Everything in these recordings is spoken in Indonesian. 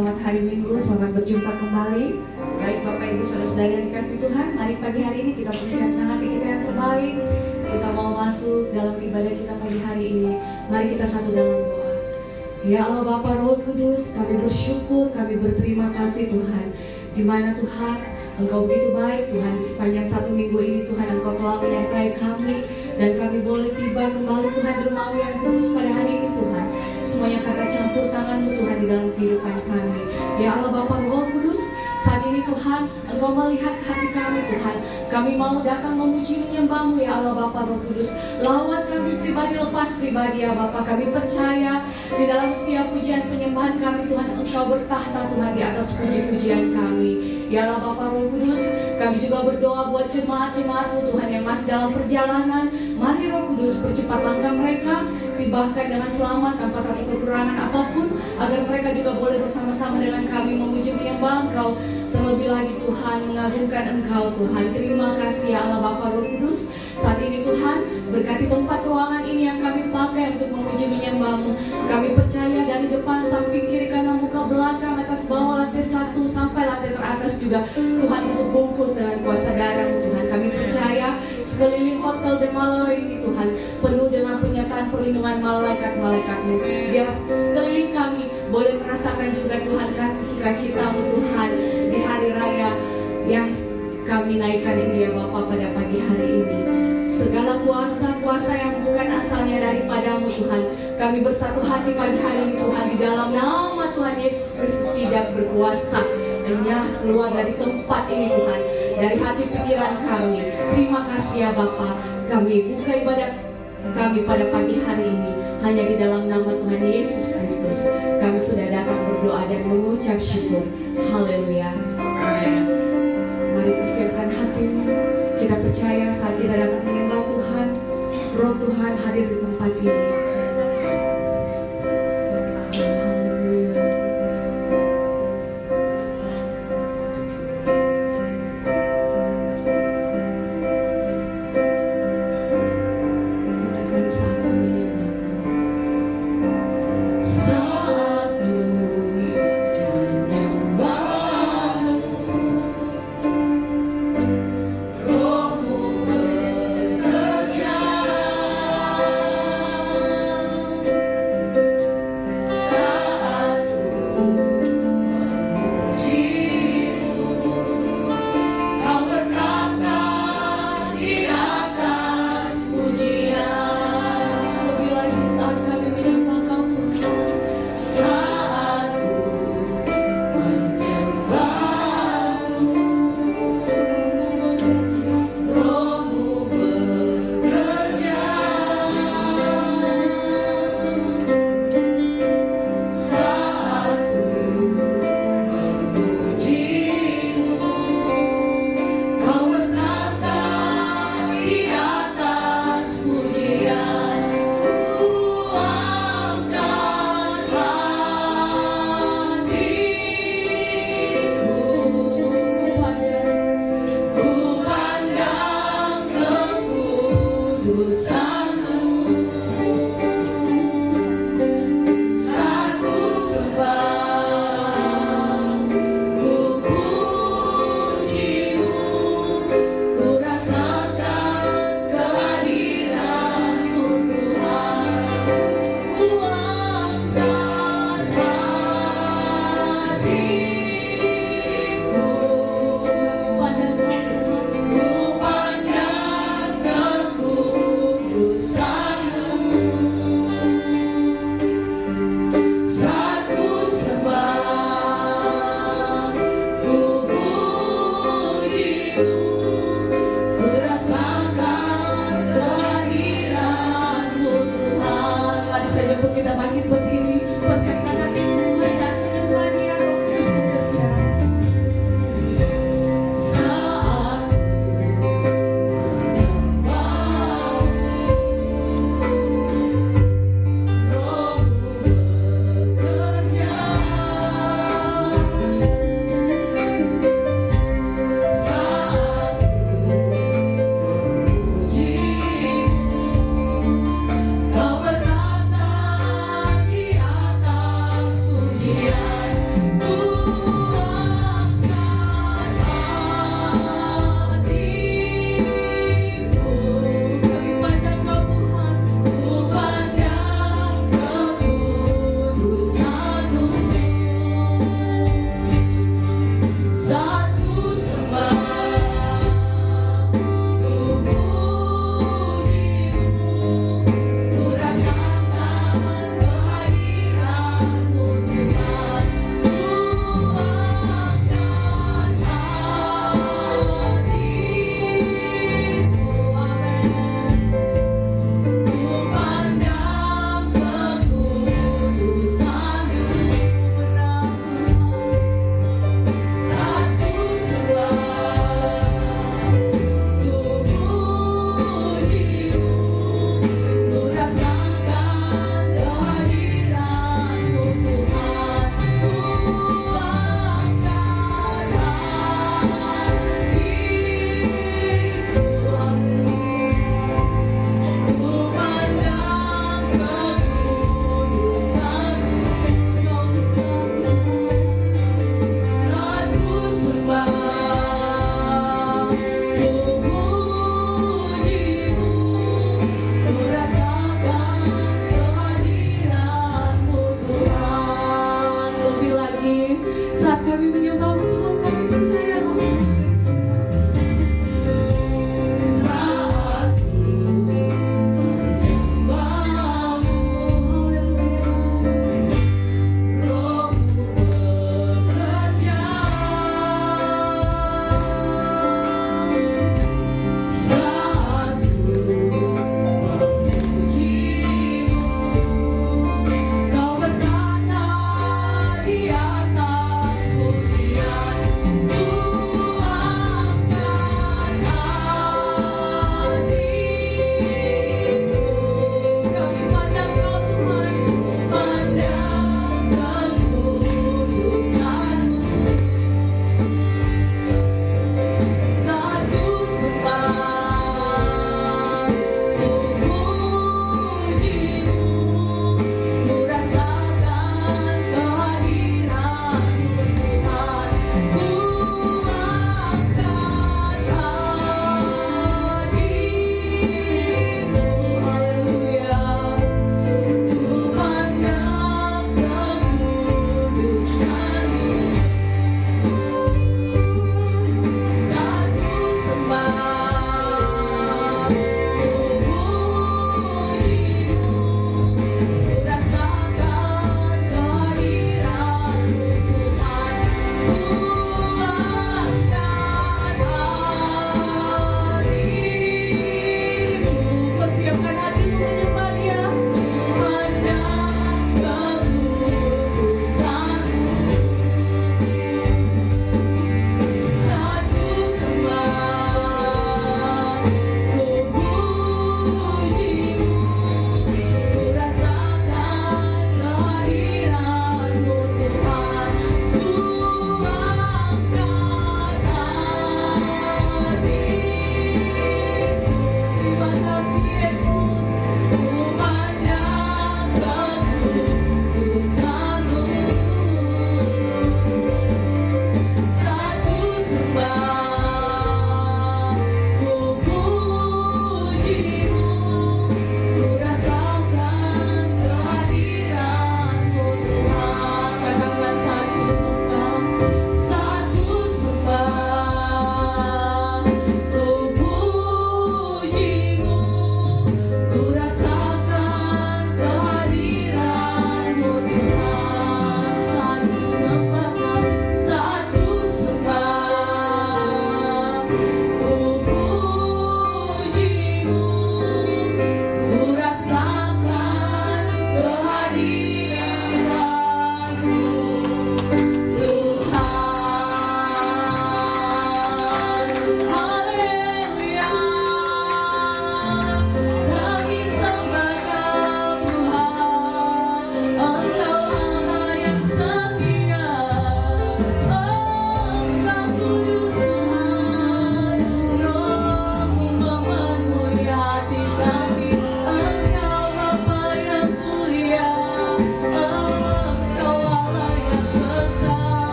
selamat hari Minggu, selamat berjumpa kembali. Baik Bapak Ibu Saudara-saudara yang dikasihi Tuhan, mari pagi hari ini kita persiapkan hati kita yang terbaik. Kita mau masuk dalam ibadah kita pagi hari ini. Mari kita satu dalam doa. Ya Allah Bapa Roh Kudus, kami bersyukur, kami berterima kasih Tuhan. Di mana Tuhan, Engkau begitu baik Tuhan, di sepanjang satu minggu ini Tuhan Engkau telah menyertai kami. Dan kami boleh tiba kembali Tuhan di rumah-Mu yang kudus pada hari ini Tuhan. Semuanya karena campur tangan-Mu Tuhan di dalam kehidupan kami. Ya Allah Bapa Roh Kudus, saat ini Tuhan Engkau melihat hati kami Tuhan. Kami mau datang memuji menyembah-Mu ya Allah Bapa Roh Kudus. Lawat kami pribadi, lepas pribadi ya Bapa. Kami percaya di dalam setiap pujian penyembahan kami Tuhan Engkau bertahta Tuhan di atas puji-pujian kami. Ya Allah Bapa Roh Kudus, kami juga berdoa buat jemaat-jemaat-Mu Tuhan yang masih dalam perjalanan. Mari Roh Kudus percepat langkah mereka, tibahkan dengan selamat tanpa satu kekurangan apapun, agar mereka juga boleh bersama-sama dengan kami memuji menyembah Engkau. Terlebih lagi Tuhan, mengagungkan Engkau Tuhan. Terima kasih ya Allah Bapa Roh Kudus. Saat ini Tuhan, berkati tempat ruangan ini yang kami pakai untuk memuji menyembah-Mu. Kami percaya dari depan, samping, kiri, kanan, muka, belakang, atas, bawah, lantai 1 sampai lantai teratas juga Tuhan tutup bungkus dengan kuasa darah-Mu Tuhan. Kami percaya sekeliling hotel De Malo ini Tuhan penuh dengan penyertaan perlindungan malaikat-malaikat-Mu. Biar sekeliling kami boleh merasakan juga Tuhan kasih sukacita-Mu Tuhan di hari raya yang kami naikkan ini ya Bapa pada pagi hari ini. Segala kuasa-kuasa yang bukan asalnya daripada-Mu Tuhan, kami bersatu hati pagi hari ini Tuhan, di dalam nama Tuhan Yesus Kristus tidak berkuasa hanya keluar dari tempat ini Tuhan, dari hati pikiran kami. Terima kasih ya Bapa, kami buka ibadat kami pada pagi hari ini hanya di dalam nama Tuhan Yesus Kristus. Kami sudah datang berdoa dan mengucap syukur. Haleluya. Amin. Mari persiapkan hatimu. Kita percaya saat kita datang menyembah Tuhan, Roh Tuhan hadir di tempat ini. Kau berkata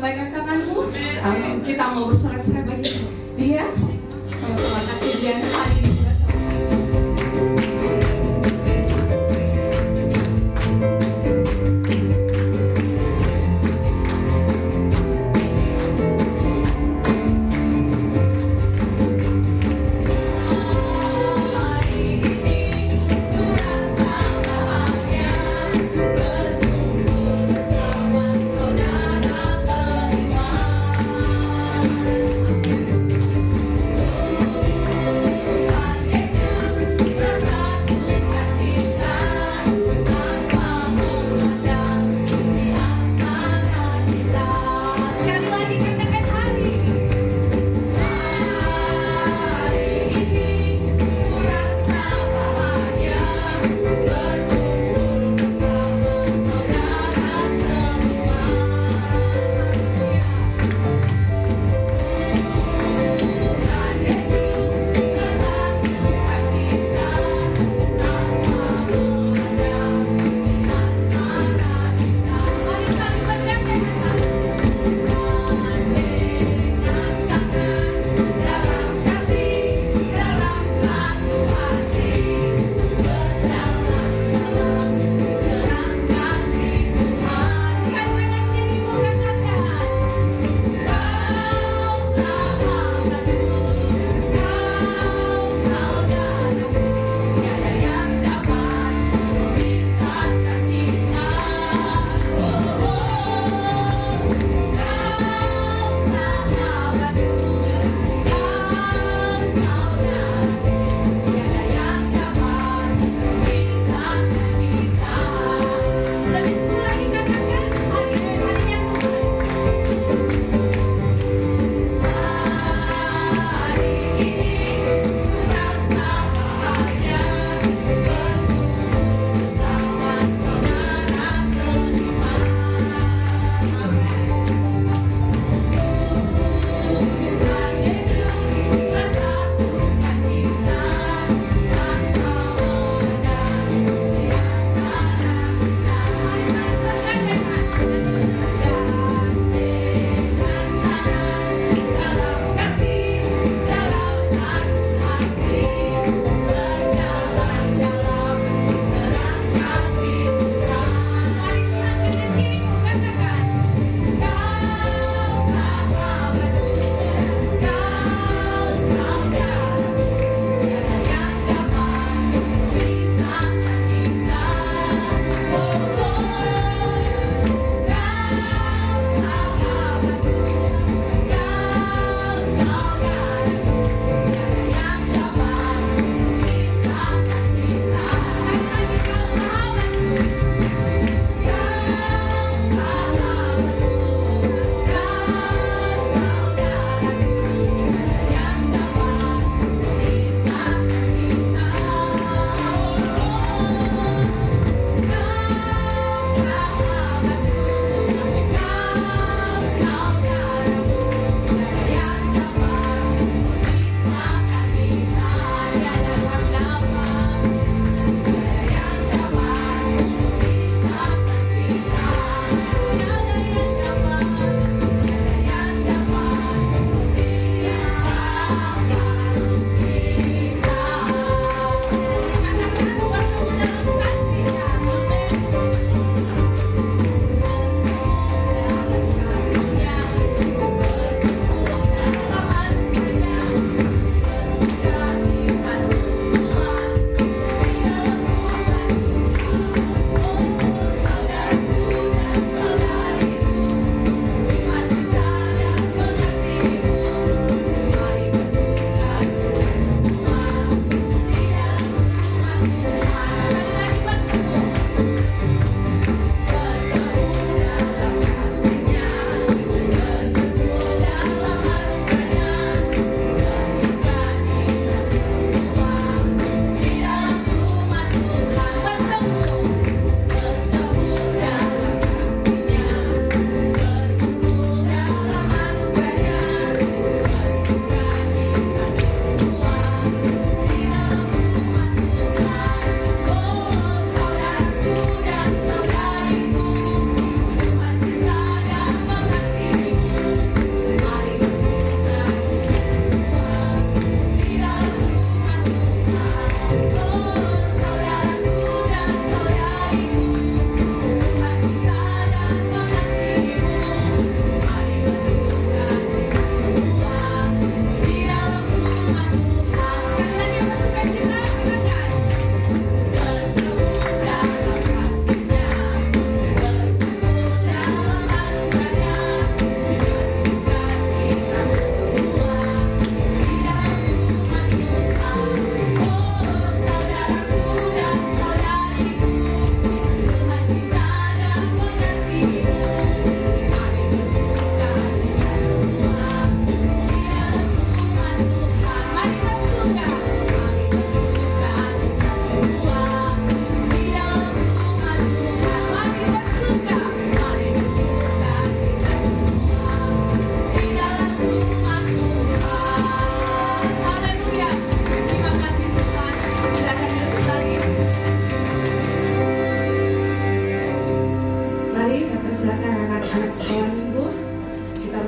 lambaikan tanganmu. Amin. Kita mau bersorak-sorai bagi dia. Sama-sama nanti dia hari ini bersama.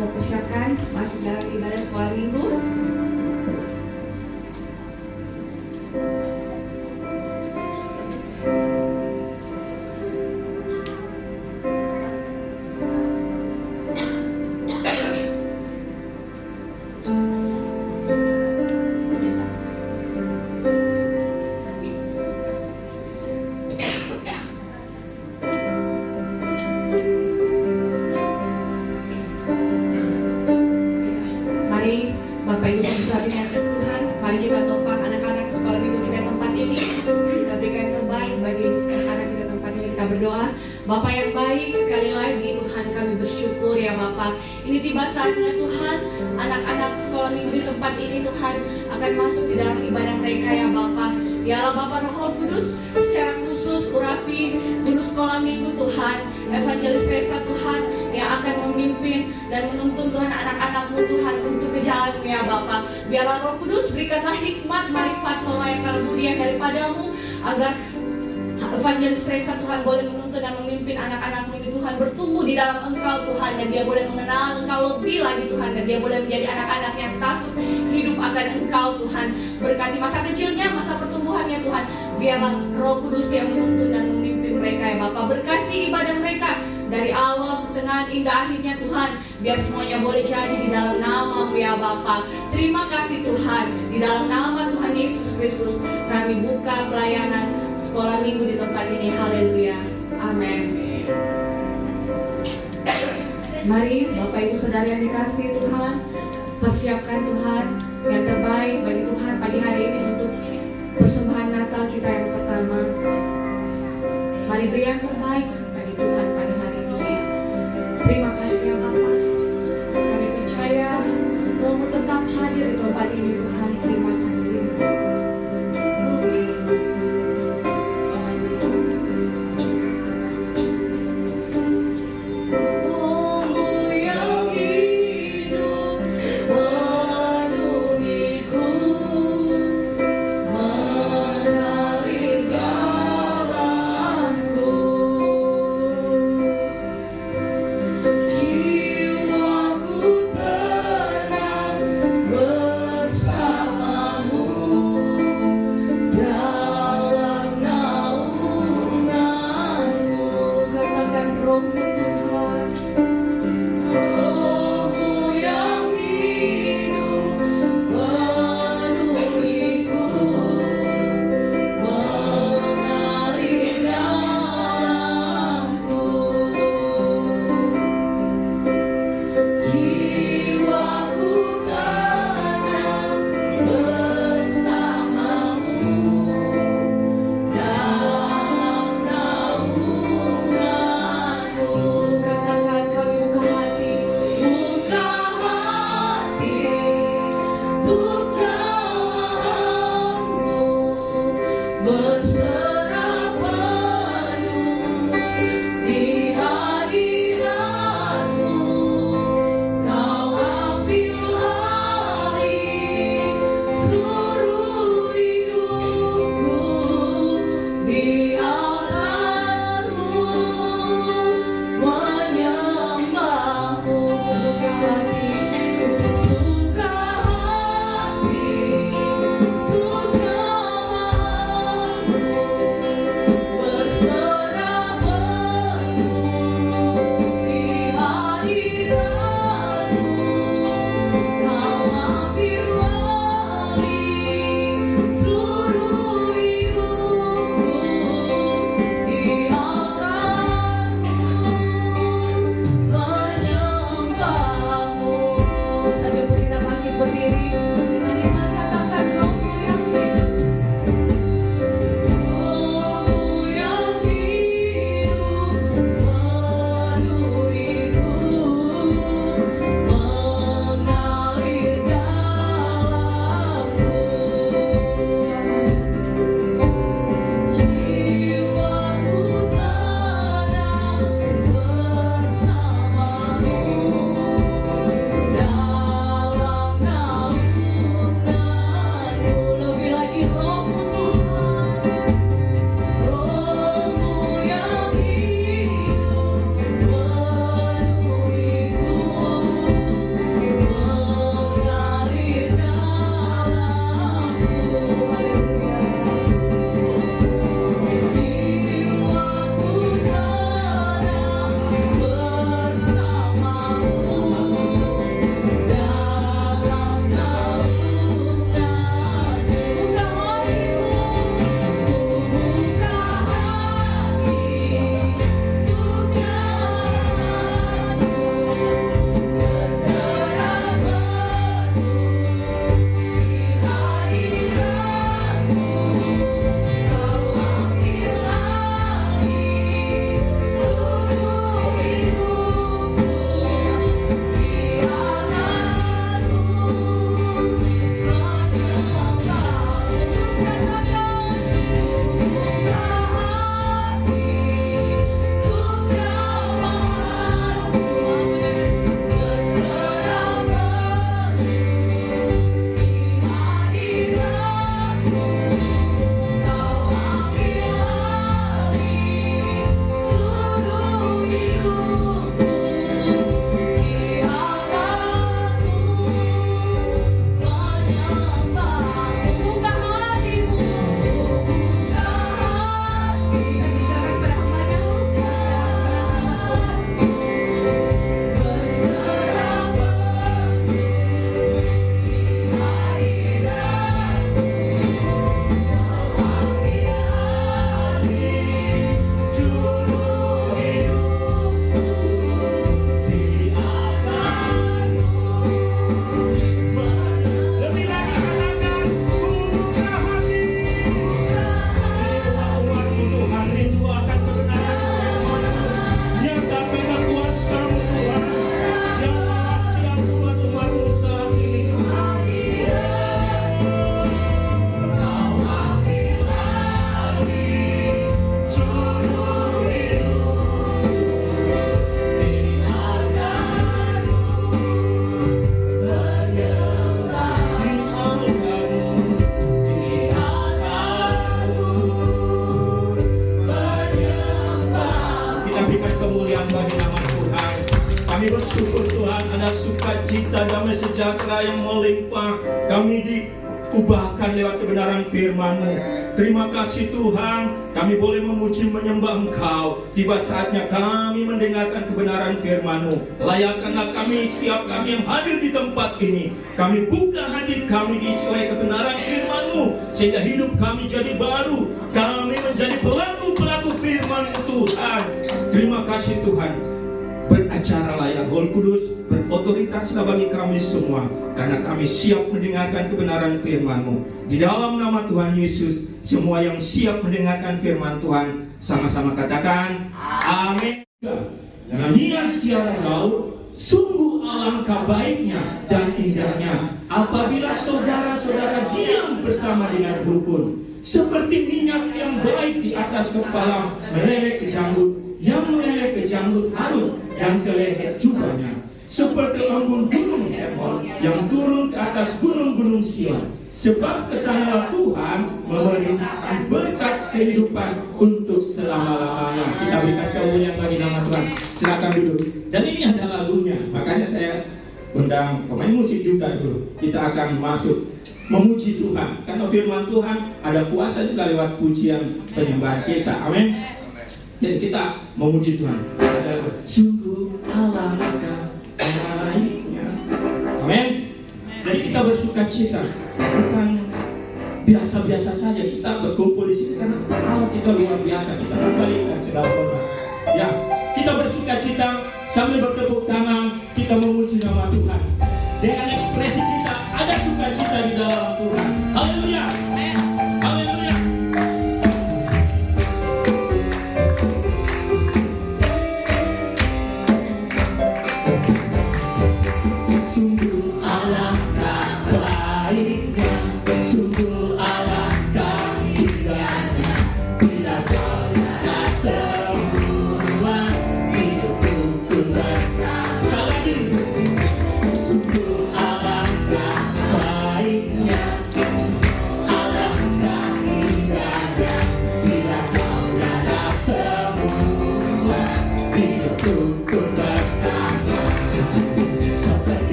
mau persiapkan masuk dalam ibadah sekolah minggu. Mari Bapak Ibu Saudara yang Tuhan, mari kita topang anak-anak sekolah minggu kita tempat ini. Kita berikan yang terbaik bagi anak-anak kita tempat ini. Kita berdoa, Bapak yang baik, sekali lagi Tuhan kami bersyukur ya Bapak. Ini tiba saatnya Tuhan, anak-anak sekolah minggu di tempat ini Tuhan akan masuk di dalam ibadah mereka ya Bapak. Ya Allah Bapak Roh Kudus, secara khusus urapi guru sekolah minggu Tuhan, evangelis pesta Tuhan yang akan memimpin dan menuntun Tuhan anak-anakmu Tuhan untuk ke jalan-Mu ya Bapa. Biarlah Roh Kudus berikanlah hikmat, marifat, pewahyuan kemudian daripadamu agar evangelis pesta Tuhan boleh menuntun dan memimpin anak-anakmu ini Tuhan bertumbuh di dalam Engkau Tuhan, dan dia boleh mengenal Engkau lebih lagi Tuhan, dan dia boleh menjadi anak-anak yang takut hidup akan Engkau Tuhan. Berkati masa kecilnya, masa pertumbuhannya Tuhan. Biarlah Roh Kudus yang menuntun dan memimpin mereka ya Bapa. Berkati ibadah mereka dari awal, pertengahan hingga akhirnya Tuhan. Biar semuanya boleh jadi di dalam nama-Mu ya Bapa. Terima kasih Tuhan. Di dalam nama Tuhan Yesus Kristus kami buka pelayanan sekolah minggu di tempat ini. Haleluya. Amin. Mari Bapak Ibu Saudara yang dikasihi Tuhan, persiapkan Tuhan yang terbaik bagi Tuhan pagi hari ini untuk persembahan Natal kita yang pertama. Mari beri yang terbaik bagi Tuhan pada hari ini. Terima kasih ya Bapak. Kami percaya Roh-Mu tetap hadir di tempat ini Tuhan. Terima kasih. Jiwaku tenang bersama ada sukacita, damai sejahtera yang melimpah. Kami diubahkan lewat kebenaran firman-Mu. Terima kasih Tuhan, kami boleh memuji menyembah Engkau. Tiba saatnya kami mendengarkan kebenaran firman-Mu. Layakkanlah kami, setiap kami yang hadir di tempat ini. Kami buka hati kami diisi oleh kebenaran firman-Mu, sehingga hidup kami jadi baru. Kami menjadi pelaku-pelaku firman-Mu Tuhan. Terima kasih Tuhan. Beracaralah ya Roh Kudus, berotoritaslah bagi kami semua, karena kami siap mendengarkan kebenaran firman-Mu. Di dalam nama Tuhan Yesus, semua yang siap mendengarkan firman Tuhan sama-sama katakan amin. Nyanyian siaran laut, sungguh alangkah baiknya dan indahnya apabila saudara-saudara diam bersama dengan rukun, seperti minyak yang baik di atas kepala meleleh ke janggut, yang meleleh ke janggut Harun dan ke leher jubahnya, seperti embun gunung Hermon yang turun ke atas gunung-gunung Sion. Sebab kesanalah Tuhan memerintahkan berkat kehidupan untuk selama-lamanya. Kita berikan kemuliaan bagi nama Tuhan. Silakan duduk. Dan ini ada lagunya, makanya saya undang pemain musik juga dulu. Kita akan masuk memuji Tuhan, karena firman Tuhan ada kuasa juga lewat pujian penyembahan kita. Amin. Jadi kita memuji Tuhan. Sungguh alangkah baiknya. Amin. Jadi kita bersuka cita, bukan biasa-biasa saja kita berkumpul di sini, karena Allah kita luar biasa. Kita kembalikan segala hormat. Ya, kita bersuka cita sambil bertepuk tangan, kita memuji nama Tuhan. Dengan ekspresi kita ada sukacita di dalam Tuhan. Haleluya. Haleluya.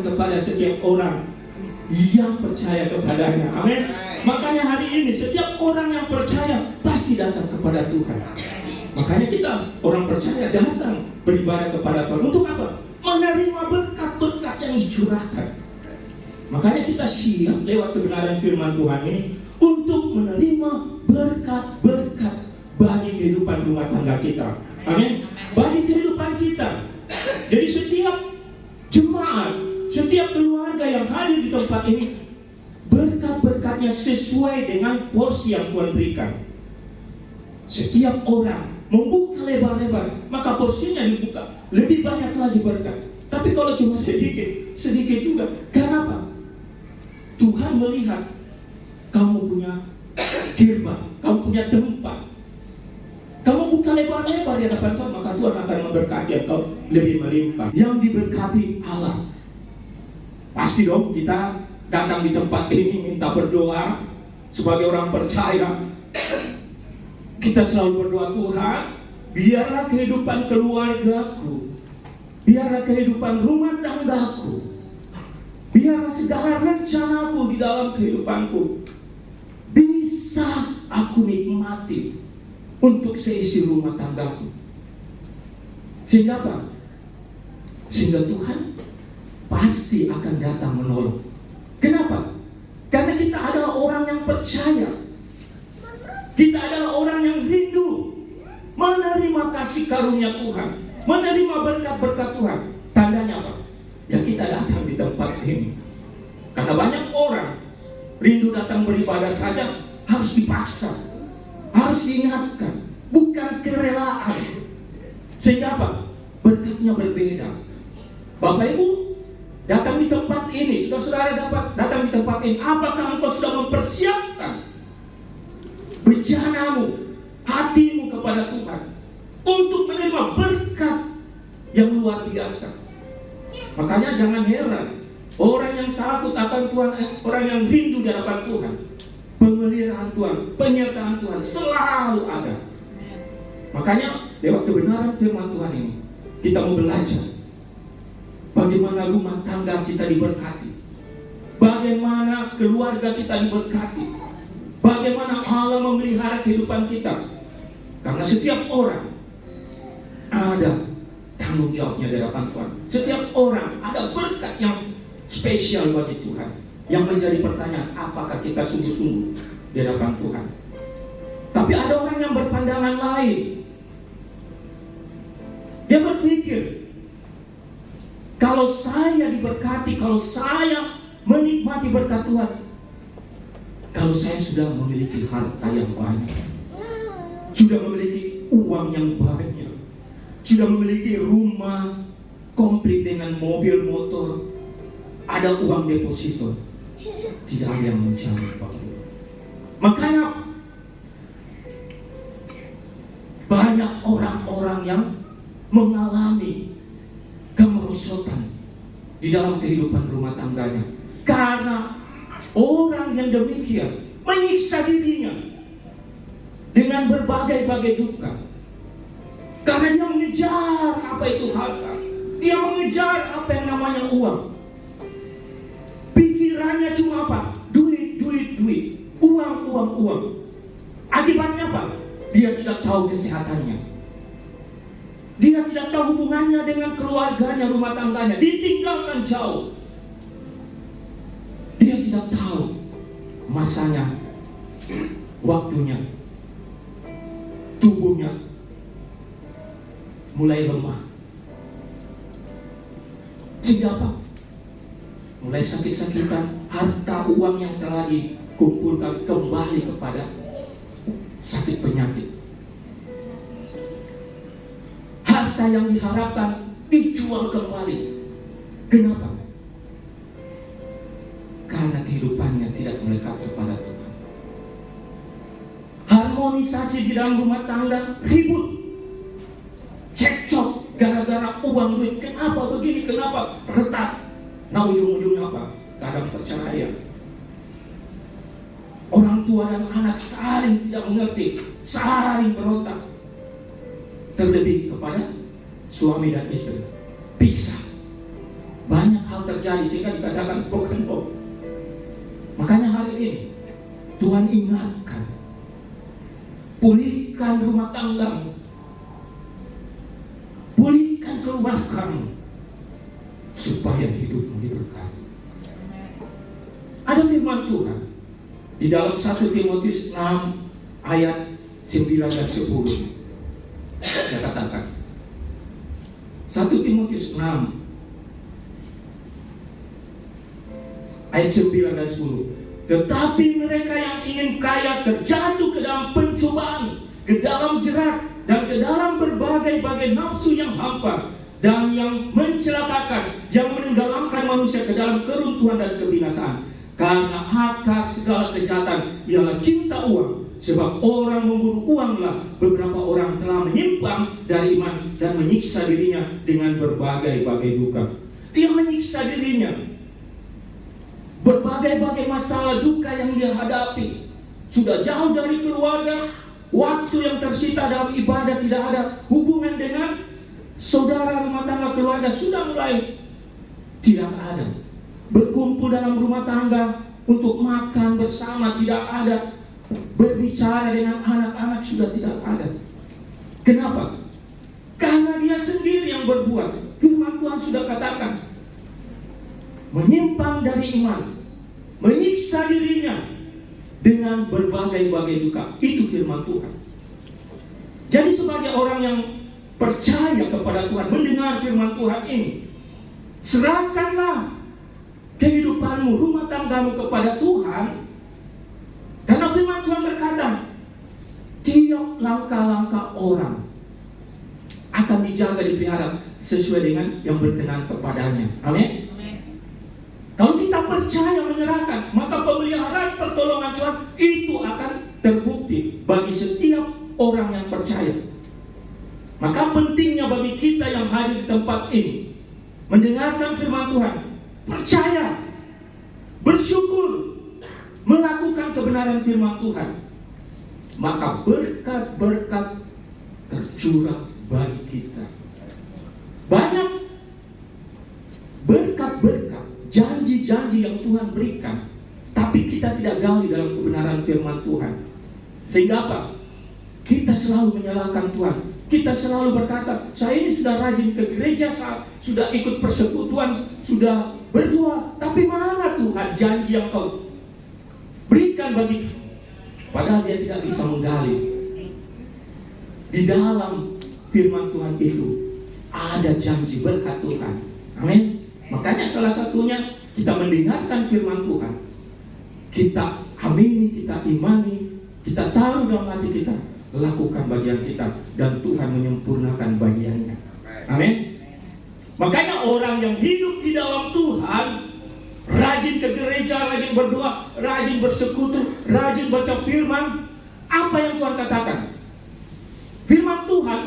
Kepada setiap orang yang percaya kepadanya. Amin. Makanya hari ini setiap orang yang percaya pasti datang kepada Tuhan. Makanya kita orang percaya datang beribadah kepada Tuhan. Untuk apa? Menerima berkat-berkat yang dicurahkan. Makanya kita siap lewat kebenaran firman Tuhan ini untuk menerima berkat-berkat bagi kehidupan rumah tangga kita. Amin. Bagi kehidupan kita. Jadi setiap jemaat, setiap keluarga yang hadir di tempat ini, berkat-berkatnya sesuai dengan porsi yang Tuhan berikan. Setiap orang membuka lebar-lebar, maka porsinya dibuka lebih banyak lagi berkat. Tapi kalau cuma sedikit, sedikit juga. Kenapa? Tuhan melihat kamu punya gerbang, kamu punya tempat, kamu buka lebar-lebar di hadapan Tuhan, maka Tuhan akan memberkati engkau lebih melimpah. Yang diberkati Allah. Pasti dong kita datang di tempat ini minta berdoa sebagai orang percaya. Kita selalu berdoa, Tuhan, biarlah kehidupan keluargaku biarlah kehidupan rumah tanggaku, biarlah segala rencanaku di dalam kehidupanku bisa aku nikmati untuk seisi rumah tanggaku. Sehingga apa? Sehingga Tuhan pasti akan datang menolong. Kenapa? Karena kita adalah orang yang percaya. Kita adalah orang yang rindu menerima kasih karunia Tuhan, menerima berkat-berkat Tuhan. Tandanya apa? Ya kita datang di tempat ini. Karena banyak orang rindu datang beribadah saja harus dipaksa, harus diingatkan, bukan kerelaan. Sehingga apa? Berkatnya berbeda. Bapak Ibu datang di tempat ini, saudara dapat datang di tempat ini. Apakah engkau sudah mempersiapkan bejanamu, hatimu kepada Tuhan untuk menerima berkat yang luar biasa? Makanya jangan heran orang yang takut akan Tuhan, orang yang rindu di hadapan Tuhan, pemeliharaan Tuhan, penyertaan Tuhan selalu ada. Makanya lewat kebenaran firman Tuhan ini kita mau belajar bagaimana rumah tangga kita diberkati, bagaimana keluarga kita diberkati, bagaimana Allah memelihara kehidupan kita. Karena setiap orang ada tanggung jawabnya di hadapan Tuhan. Setiap orang ada berkat yang spesial bagi Tuhan. Yang menjadi pertanyaan, apakah kita sungguh-sungguh di hadapan Tuhan? Tapi ada orang yang berpandangan lain. Dia berpikir, kalau saya diberkati, kalau saya menikmati berkat Tuhan, kalau saya sudah memiliki harta yang banyak, sudah memiliki uang yang banyak, sudah memiliki rumah komplit dengan mobil, motor, ada uang deposito, tidak ada yang menjawab. Makanya banyak orang-orang yang mengalami kemerosotan di dalam kehidupan rumah tangganya, karena orang yang demikian menyiksa dirinya dengan berbagai-bagai duka. Karena dia mengejar apa itu harta, dia mengejar apa yang namanya uang. Pikirannya cuma apa? Duit, duit, duit, uang, uang, uang. Akibatnya apa? Dia tidak tahu kesehatannya. Dia tidak tahu hubungannya dengan keluarganya, rumah tangganya, ditinggalkan jauh. Dia tidak tahu masanya, waktunya, tubuhnya mulai lemah. Sehingga apa? Mulai sakit-sakitan, harta uang yang telah dikumpulkan kembali kepada sakit penyakit. Harta yang diharapkan dijual kembali. Kenapa? Karena kehidupannya tidak melekat kepada Tuhan. Harmonisasi di dalam rumah tangga ribut, cekcok gara-gara uang duit. Kenapa begini? Kenapa retak? Nah ujung-ujungnya apa? Kadang perceraian. Orang tua dan anak saling tidak mengerti, saling berontak. Terlebih kepada suami dan istri, pisah. Banyak hal terjadi sehingga dikatakan broken home. Makanya hari ini Tuhan ingatkan, pulihkan rumah tanggamu, pulihkan keluargamu, supaya hidupmu diberkati. Ada firman Tuhan di dalam 1 Timotius 6 ayat 9 dan 10. Saya katakan 1 Timotius 6 ayat 9 dan 10. Tetapi mereka yang ingin kaya terjatuh ke dalam pencobaan, ke dalam jerat, dan ke dalam berbagai-bagai nafsu yang hampa, dan yang mencelakakan, yang menenggelamkan manusia ke dalam keruntuhan dan kebinasaan. Karena akar segala kejahatan ialah cinta uang. Sebab orang memburu uanglah beberapa orang telah menyimpang dari iman dan menyiksa dirinya dengan berbagai-bagai duka. Dia menyiksa dirinya. Berbagai-bagai masalah duka yang dia hadapi. Sudah jauh dari keluarga, waktu yang tersita dalam ibadah tidak ada, hubungan dengan saudara, rumah tangga, keluarga sudah mulai tidak ada. Berkumpul dalam rumah tangga untuk makan bersama tidak ada. Berbicara dengan anak-anak sudah tidak ada. Kenapa? Karena dia sendiri yang berbuat. Firman Tuhan sudah katakan, menyimpang dari iman, menyiksa dirinya dengan berbagai-bagai duka. Itu firman Tuhan. Jadi sebagai orang yang percaya kepada Tuhan, mendengar firman Tuhan ini, serahkanlah kehidupanmu, rumah tanggamu kepada Tuhan. Karena firman Tuhan berkata, tiap langkah-langkah orang akan dijaga, dipelihara sesuai dengan yang berkenan kepadanya. Amin. Kalau kita percaya menyerahkan, maka pemeliharaan pertolongan Tuhan itu akan terbukti bagi setiap orang yang percaya. Maka pentingnya bagi kita yang hadir di tempat ini mendengarkan firman Tuhan, percaya, bersyukur, melakukan kebenaran firman Tuhan, maka berkat-berkat tercurah bagi kita. Banyak berkat-berkat, janji-janji yang Tuhan berikan, tapi kita tidak gali dalam kebenaran firman Tuhan. Sehingga apa? Kita selalu menyalahkan Tuhan. Kita selalu berkata, saya ini sudah rajin ke gereja, sudah ikut persekutuan, sudah berdoa, tapi mana Tuhan janji yang kau berikan bagi? Padahal dia tidak bisa menggali. Di dalam firman Tuhan itu ada janji berkat Tuhan. Amin. Makanya salah satunya kita mendengarkan firman Tuhan, kita amini, kita imani, kita taruh dalam hati kita, lakukan bagian kita, dan Tuhan menyempurnakan bagiannya. Amin. Makanya orang yang hidup di dalam Tuhan, rajin ke gereja, rajin berdoa, rajin bersekutu, rajin baca firman, apa yang Tuhan katakan? Firman Tuhan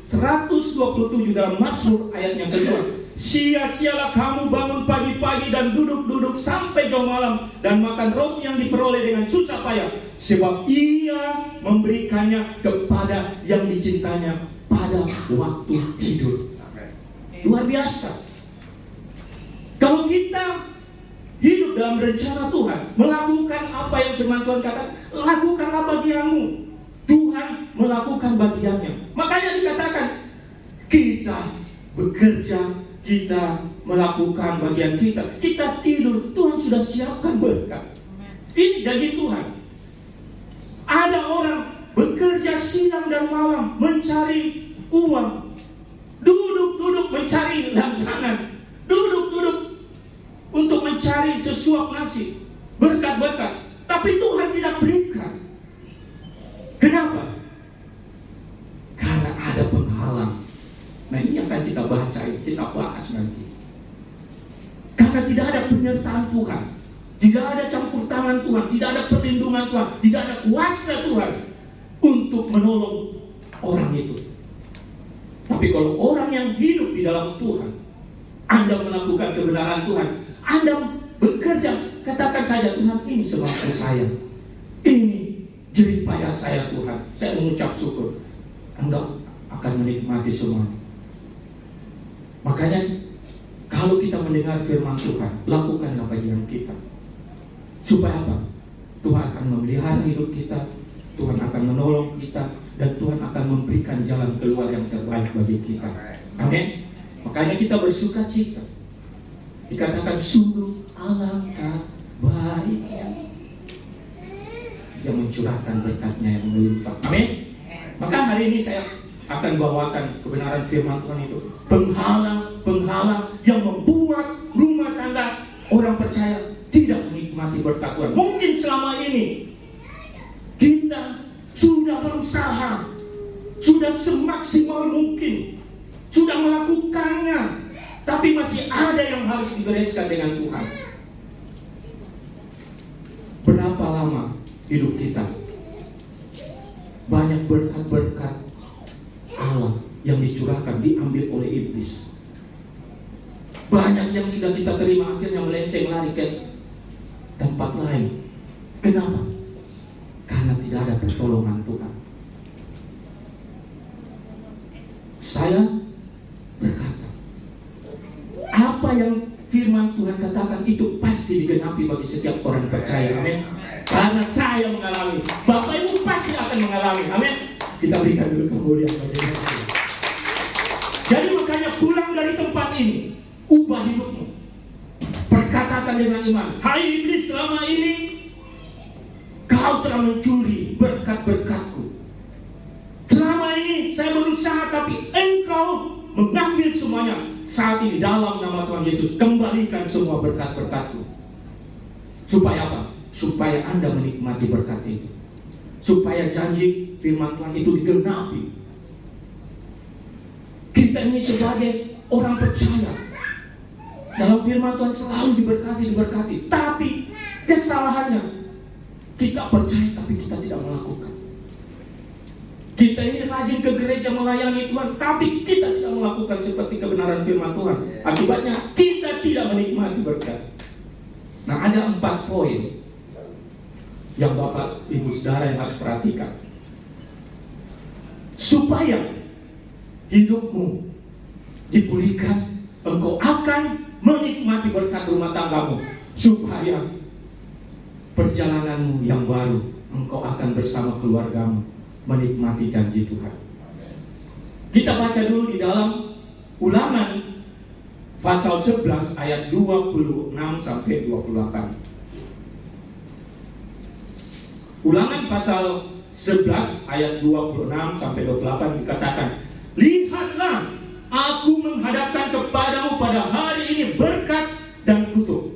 127 dalam Mazmur ayat yang kedua, sia-sialah kamu bangun pagi-pagi dan duduk-duduk sampai jam malam dan makan roti yang diperoleh dengan susah payah, sebab ia memberikannya kepada yang dicintanya pada waktu tidur. Luar biasa. Kalau kita hidup dalam rencana Tuhan, melakukan apa yang firman Tuhan katakan, lakukanlah bagianmu, Tuhan melakukan bagiannya. Makanya dikatakan, kita bekerja, kita melakukan bagian kita, kita tidur, Tuhan sudah siapkan berkat. Ini janji Tuhan. Ada orang bekerja siang dan malam mencari uang, duduk-duduk mencari langganan, duduk-duduk untuk mencari sesuap nasi, berkat-berkat, tapi Tuhan tidak berikan. Kenapa? Karena ada penghalang. Nah, ini yang akan kita baca, kita bahas nanti. Karena tidak ada penyertaan Tuhan, tidak ada campur tangan Tuhan, tidak ada perlindungan Tuhan, tidak ada kuasa Tuhan untuk menolong orang itu. Tapi kalau orang yang hidup di dalam Tuhan, Anda melakukan kebenaran Tuhan, Anda bekerja, katakan saja, Tuhan, ini sebabnya saya, ini jerih payah saya Tuhan, saya mengucap syukur. Anda akan menikmati semua. Makanya kalau kita mendengar firman Tuhan, lakukanlah bagian kita. Supaya apa? Tuhan akan memelihara hidup kita, Tuhan akan menolong kita, dan Tuhan akan memberikan jalan keluar yang terbaik bagi kita. Amin. Makanya kita bersuka cita. Dikatakan sungguh alangkah baiknya Dia mencurahkan berkatnya yang melimpah. Amin. Maka hari ini saya akan bawakan kebenaran firman Tuhan itu, penghalang yang membuat rumah tangga orang percaya tidak menikmati berkat Tuhan. Mungkin selama ini kita sudah berusaha, sudah semaksimal mungkin, sudah melakukannya, tapi masih ada yang harus dibereskan dengan Tuhan. Berapa lama hidup kita? Banyak berkat-berkat Allah yang dicurahkan diambil oleh iblis. Banyak yang sudah kita terima akhirnya melenceng lari ke tempat lain. Kenapa? Karena tidak ada pertolongan Tuhan. Saya Apa yang firman Tuhan katakan itu pasti digenapi bagi setiap orang percaya. Amin. Karena saya mengalami, Bapak Ibu pasti akan mengalami. Amin. Kita berikan dulu kemuliaan bagi Tuhan. Jadi makanya pulang dari tempat ini, ubah hidupmu. Perkatakan dengan iman, hai iblis, selama ini kau telah mencuri berkat-berkatku. Selama ini saya berusaha, tapi engkau mengambil semuanya. Saat ini dalam nama Tuhan Yesus, kembalikan semua berkat-berkatku. Supaya apa? Supaya Anda menikmati berkat itu. Supaya janji firman Tuhan itu digenapi. Kita ini sebagai orang percaya, dalam firman Tuhan selalu diberkati. Tapi kesalahannya, kita percaya tapi kita tidak melakukan. Kita ini rajin ke gereja melayani Tuhan, tapi kita tidak melakukan seperti kebenaran firman Tuhan. Akibatnya kita tidak menikmati berkat. Nah, ada 4 poin yang Bapak Ibu Saudara yang harus perhatikan, supaya hidupmu dipulihkan, engkau akan menikmati berkat rumah tanggamu. Supaya perjalananmu yang baru, engkau akan bersama keluargamu menikmati janji Tuhan. Kita baca dulu di dalam Ulangan pasal 11 ayat 26 sampai 28. Ulangan pasal 11 ayat 26 sampai 28 dikatakan, lihatlah, aku menghadapkan kepadamu pada hari ini berkat dan kutuk.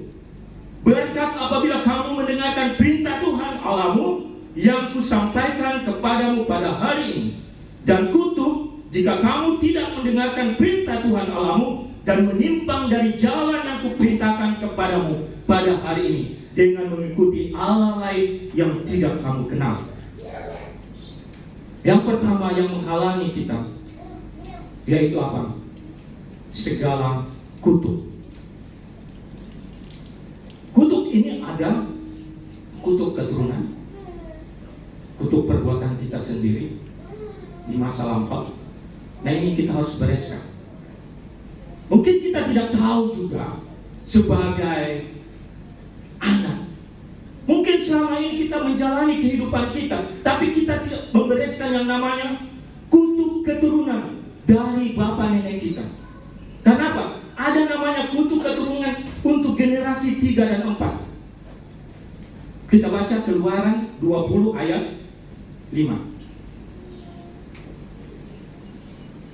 Berkat apabila kamu mendengarkan perintah Tuhan Allahmu yang kusampaikan kepadamu pada hari ini, dan kutuk jika kamu tidak mendengarkan perintah Tuhan Allahmu dan menyimpang dari jalan yang kuperintahkan kepadamu pada hari ini dengan mengikuti Allah lain yang tidak kamu kenal. Yang pertama yang menghalangi kita, yaitu apa? Segala kutuk. Kutuk ini ada kutuk keturunan, kutuk perbuatan kita sendiri di masa lampau. Nah, ini kita harus bereskan. Mungkin kita tidak tahu juga sebagai anak. Mungkin selama ini kita menjalani kehidupan kita, tapi kita tidak membereskan yang namanya kutuk keturunan dari bapa nenek kita. Kenapa? Ada namanya kutuk keturunan untuk generasi 3 dan 4. Kita baca Keluaran 20 ayat 5.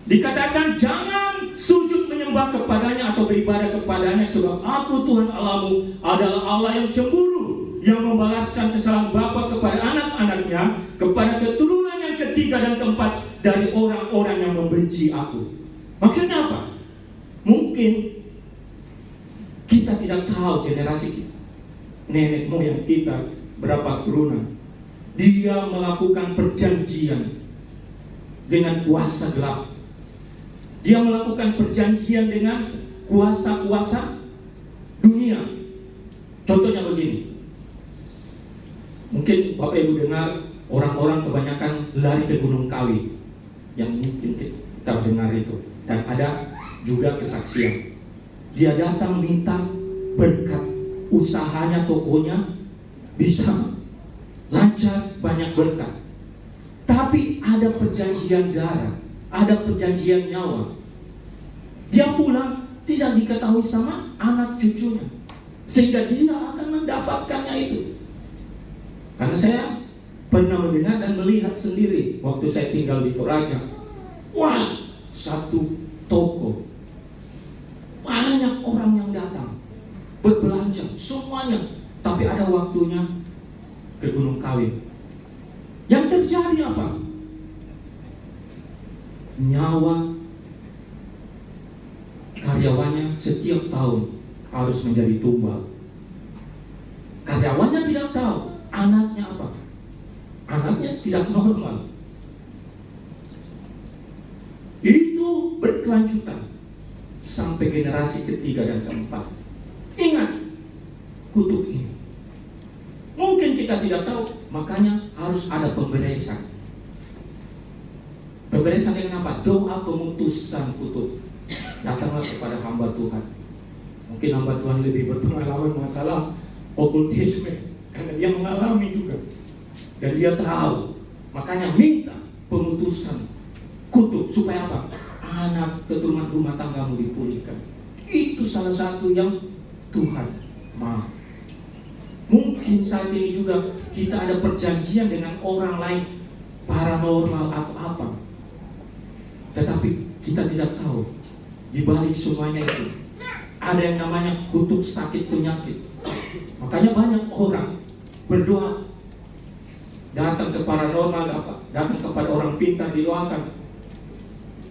Dikatakan, jangan sujud menyembah kepadanya atau beribadah kepadanya, sebab aku Tuhan Allahmu adalah Allah yang cemburu, yang membalaskan kesalahan bapa kepada anak-anaknya, kepada keturunan yang ketiga dan keempat dari orang-orang yang membenci aku. Maksudnya apa? Mungkin kita tidak tahu generasi kita, nenek moyang kita berapa keturunan, dia melakukan perjanjian dengan kuasa gelap. Dia melakukan perjanjian dengan kuasa-kuasa dunia. Contohnya begini. Mungkin Bapak Ibu dengar orang-orang kebanyakan lari ke Gunung Kawi, yang mungkin kita dengar itu. Dan ada juga kesaksian. Dia datang minta berkat, usahanya, tokonya bisa lancar, banyak berkat. Tapi ada perjanjian darah, ada perjanjian nyawa. Dia pulang tidak diketahui sama anak cucunya, sehingga dia akan mendapatkannya itu. Karena saya pernah mendengar dan melihat sendiri waktu saya tinggal di Toraja. Wah, satu toko, banyak orang yang datang berbelanja semuanya, tapi ada waktunya ke Gunung Kawi. Yang terjadi apa? Nyawa karyawannya setiap tahun harus menjadi tumbal. Karyawannya tidak tahu anaknya apa. Anaknya tidak normal. Itu berkelanjutan sampai generasi ketiga dan keempat. Ingat kutuk ini. Mungkin kita tidak tahu, makanya harus ada pemberesan. Pemberesan dengan apa? Doa pemutusan kutuk. Datanglah kepada hamba Tuhan. Mungkin hamba Tuhan lebih berpengalaman masalah okultisme, karena dia mengalami juga. Dan dia tahu, makanya minta pemutusan kutuk. Supaya apa? Anak keturunan rumah tanggamu dipulihkan. Itu salah satu yang Tuhan mau. Mungkin saat ini juga kita ada perjanjian dengan orang lain, paranormal atau apa. Tetapi kita tidak tahu, di balik semuanya itu ada yang namanya kutuk sakit penyakit. Makanya banyak orang berdoa, datang ke paranormal, datang kepada orang pintar, didoakan,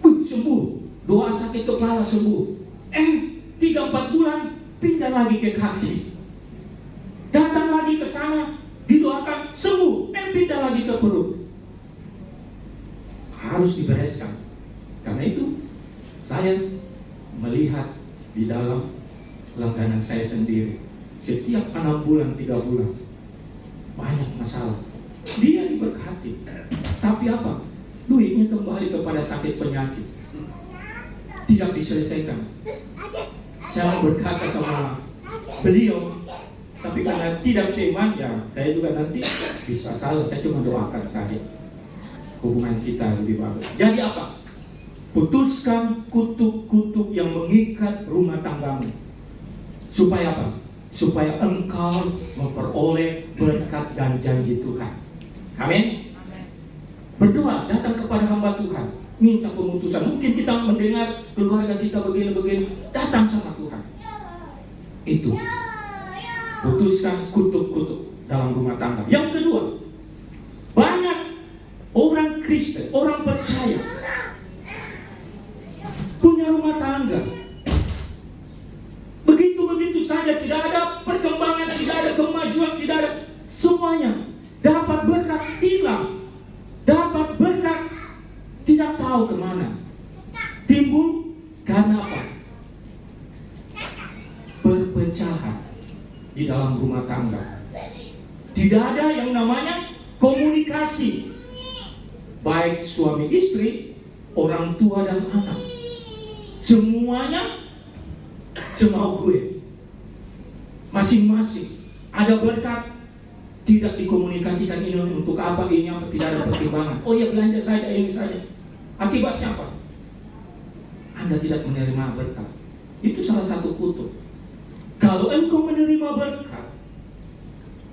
sembuh, doa sakit kepala sembuh. 3-4 bulan pindah lagi ke kaki, datang lagi ke sana, didoakan sembuh, pindah lagi ke perut. Harus dibereskan. Karena itu saya melihat di dalam langganan saya sendiri, setiap 6 bulan, 3 bulan banyak masalah. Dia diberkati, tapi apa? Duitnya kembali kepada sakit penyakit, tidak diselesaikan. Saya mau berkata sama beliau, tapi karena tidak seiman, ya saya juga nanti bisa salah. Saya cuma doakan saja hubungan kita lebih bagus. Jadi apa? Putuskan kutuk-kutuk yang mengikat rumah tanggamu. Supaya apa? Supaya engkau memperoleh berkat dan janji Tuhan. Amin. Berdoa, datang kepada hamba Tuhan, minta pemutusan. Mungkin kita mendengar keluarga kita begini-begini, datang sama Tuhan. Itu putuskan kutuk-kutuk dalam rumah tangga. Yang kedua, banyak orang Kristen, orang percaya punya rumah tangga begitu saja, tidak ada perkembangan, tidak ada kemajuan, tidak ada semuanya. Dapat berkat hilang, dapat berkat tidak tahu kemana. Timbul karena apa? Perpecahan di dalam rumah tangga. Tidak ada yang namanya komunikasi, baik suami istri, orang tua dan anak. Semuanya semau gue, masing-masing ada berkat, tidak dikomunikasikan ini untuk apa, ini apa, tidak ada pertimbangan. Oh ya, belanja saja, ini saja. Akibatnya apa? Anda tidak menerima berkat. Itu salah satu kutuk. Kalau engkau menerima berkat,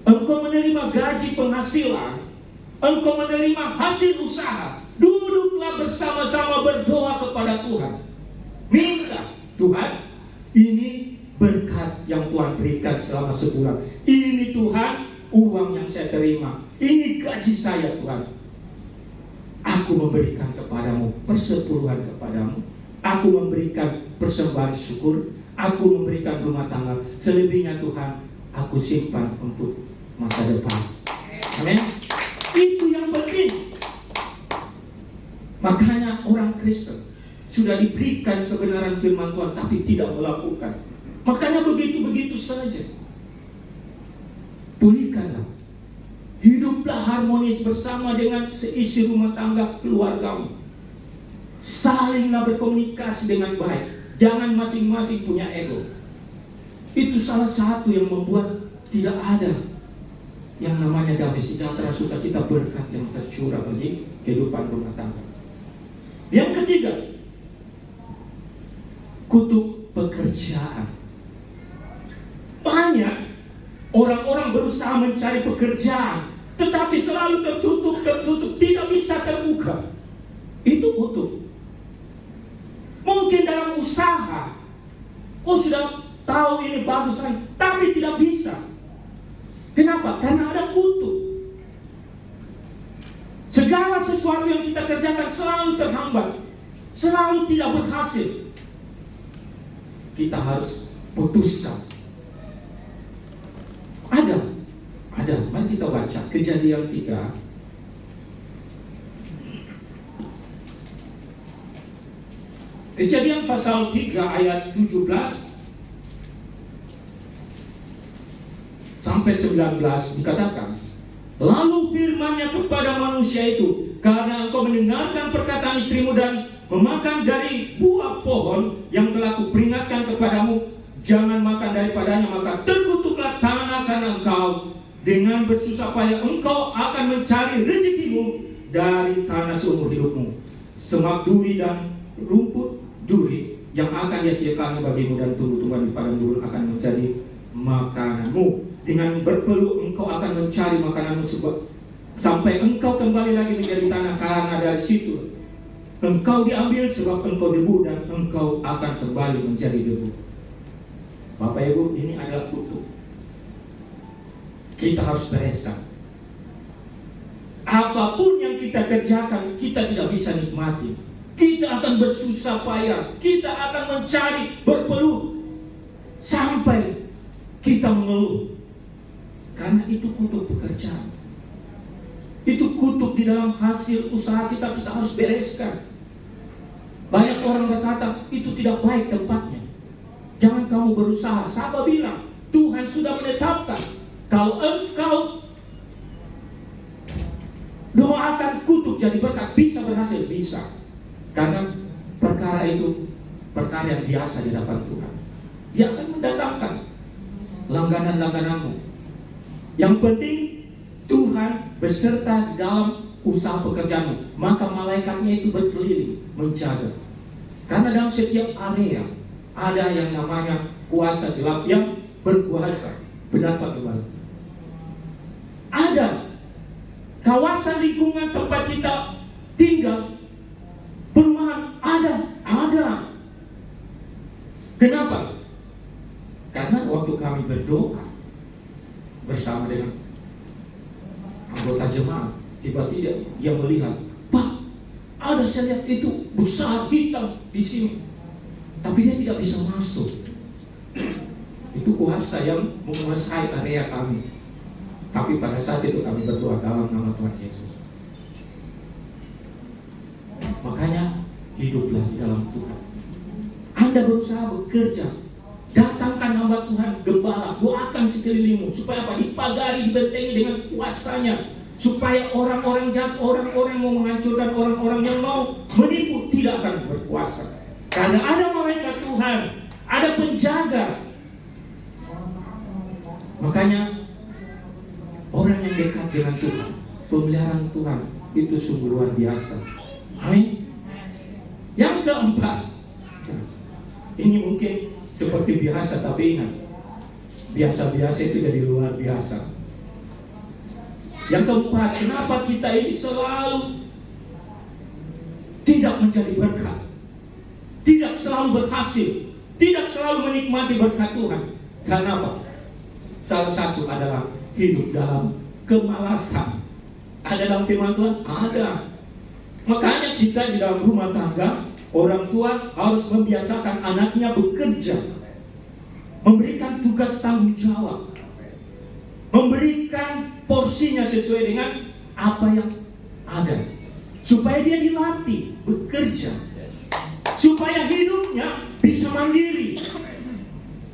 engkau menerima gaji penghasilan, engkau menerima hasil usaha, duduklah bersama-sama berdoa kepada Tuhan. Minta, Tuhan, ini berkat yang Tuhan berikan selama sebulan. Ini Tuhan, uang yang saya terima. Ini gaji saya Tuhan. Aku memberikan kepadamu persepuluhan kepadamu. Aku memberikan persembahan syukur. Aku memberikan rumah tangga. Selebihnya Tuhan, aku simpan untuk masa depan. Amin. Itu yang penting. Makanya orang Kristen sudah diberikan kebenaran firman Tuhan, tapi tidak melakukan. Makanya begitu-begitu saja. Pulihkanlah. Hiduplah harmonis bersama dengan seisi rumah tangga keluargamu. Salinglah berkomunikasi dengan baik. Jangan masing-masing punya ego. Itu salah satu yang membuat tidak ada yang namanya damai sejahtera, sukacita, berkat yang tercurah bagi kehidupan rumah tangga. Yang ketiga, kutuk pekerjaan. Banyak orang-orang berusaha mencari pekerjaan, tetapi selalu tertutup, tidak bisa terbuka. Itu kutuk. Mungkin dalam usaha, sudah tahu ini bagus, tapi tidak bisa. Kenapa? Karena ada kutuk. Segala sesuatu yang kita kerjakan selalu terhambat, selalu tidak berhasil. Kita harus putuskan. Ada. Mari kita baca Kejadian 3. Kejadian pasal 3 ayat 17 sampai 19 dikatakan, lalu firman-Nya kepada manusia itu, karena engkau mendengarkan perkataan istrimu dan memakan dari buah pohon yang telah kuperingatkan kepadamu, jangan makan daripadanya, maka terkutuklah tanah karena engkau. Dengan bersusah payah engkau akan mencari rezekimu dari tanah seumur hidupmu. Semak duri dan rumput duri yang akan dia sediakan bagimu, dan tumbuh-tumbuhan di padang gurun akan menjadi makananmu. Dengan berpeluh engkau akan mencari makananmu sampai engkau kembali lagi menjadi tanah, karena dari situ engkau diambil, sebab engkau debu dan engkau akan kembali menjadi debu. Bapak Ibu, ini adalah kutuk. Kita harus bereskan. Apapun yang kita kerjakan, kita tidak bisa nikmati. Kita akan bersusah payah, kita akan mencari, berpeluh sampai kita mengeluh. Karena itu kutuk pekerjaan. Itu kutuk di dalam hasil usaha kita harus bereskan. Banyak orang berkata, itu tidak baik tempatnya, jangan kamu berusaha. Siapa bilang? Tuhan sudah menetapkan. Kalau engkau doakan kutuk jadi berkat, bisa berhasil, bisa. Karena perkara itu perkara yang biasa di hadapan Tuhan. Dia akan mendatangkan langganan-langgananmu. Yang penting Tuhan beserta di dalam usaha pekerjaanmu, maka malaikatnya itu berkeliling menjaga. Karena dalam setiap area ada yang namanya kuasa gelap yang berkuasa. Benar Pak Gembala? Ada kawasan lingkungan tempat kita tinggal, perumahan, ada. Kenapa? Karena waktu kami berdoa bersama dengan anggota jemaat, tiba-tiba dia melihat, Pak, ada saya lihat itu besar hitam di sini, tapi dia tidak bisa masuk. Itu kuasa yang menguasai area kami. Tapi pada saat itu kami berdoa dalam nama Tuhan Yesus. Makanya hiduplah di dalam Tuhan. Anda berusaha bekerja, datangkan hamba Tuhan gembala, doakan sekelilingmu supaya apa? Dipagari, dibentengi dengan kuasanya, supaya orang-orang jahat, orang-orang yang mau menghancurkan, orang-orang yang mau menipu tidak akan berkuasa. Karena ada malaikat Tuhan, ada penjaga. Makanya orang yang dekat dengan Tuhan, pemeliharaan Tuhan itu sungguh luar biasa. Amin. Yang keempat, ini mungkin seperti biasa, tapi ingat, biasa-biasa itu jadi luar biasa. Yang keempat, kenapa kita ini selalu tidak menjadi berkat, tidak selalu berhasil, tidak selalu menikmati berkat Tuhan? Karena apa? Salah satu adalah hidup dalam kemalasan. Ada dalam firman Tuhan? Ada. Makanya kita di dalam rumah tangga, orang tua harus membiasakan anaknya bekerja, memberikan tugas tanggung jawab, memberikan porsinya sesuai dengan apa yang ada, supaya dia dilatih bekerja, supaya hidupnya bisa mandiri.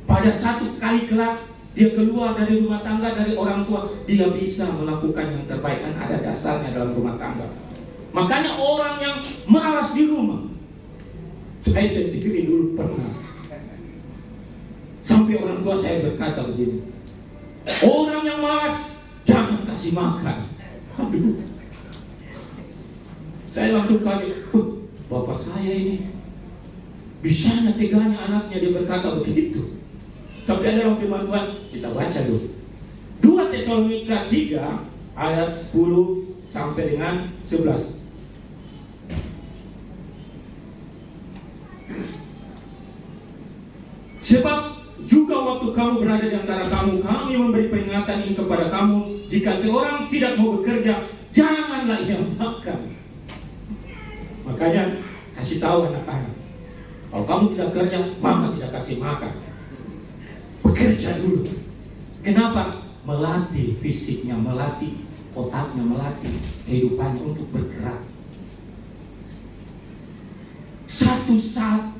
Pada satu kali kelak dia keluar dari rumah tangga, dari orang tua, dia bisa melakukan yang terbaik. Kan ada dasarnya dalam rumah tangga. Makanya orang yang malas di rumah, saya sendiri dulu pernah, sampai orang tua saya berkata begini, orang yang malas jangan kasih makan. Aduh, saya langsung kaget, bapak saya ini bisanya teganya anaknya dia berkata begitu. Tapi ada dalam firman Tuhan, kita baca dulu 2 Tesalonika 3 ayat 10 sampai dengan 11. Sebab juga waktu kamu berada di antara kamu, kami memberi peringatan ini kepada kamu, jika seorang tidak mau bekerja, janganlah ia makan. Makanya kasih tahu anak-anak, kalau kamu tidak kerja, mama tidak kasih makan. Bekerja dulu. Kenapa? Melatih fisiknya, melatih otaknya, melatih kehidupannya untuk bergerak. Satu saat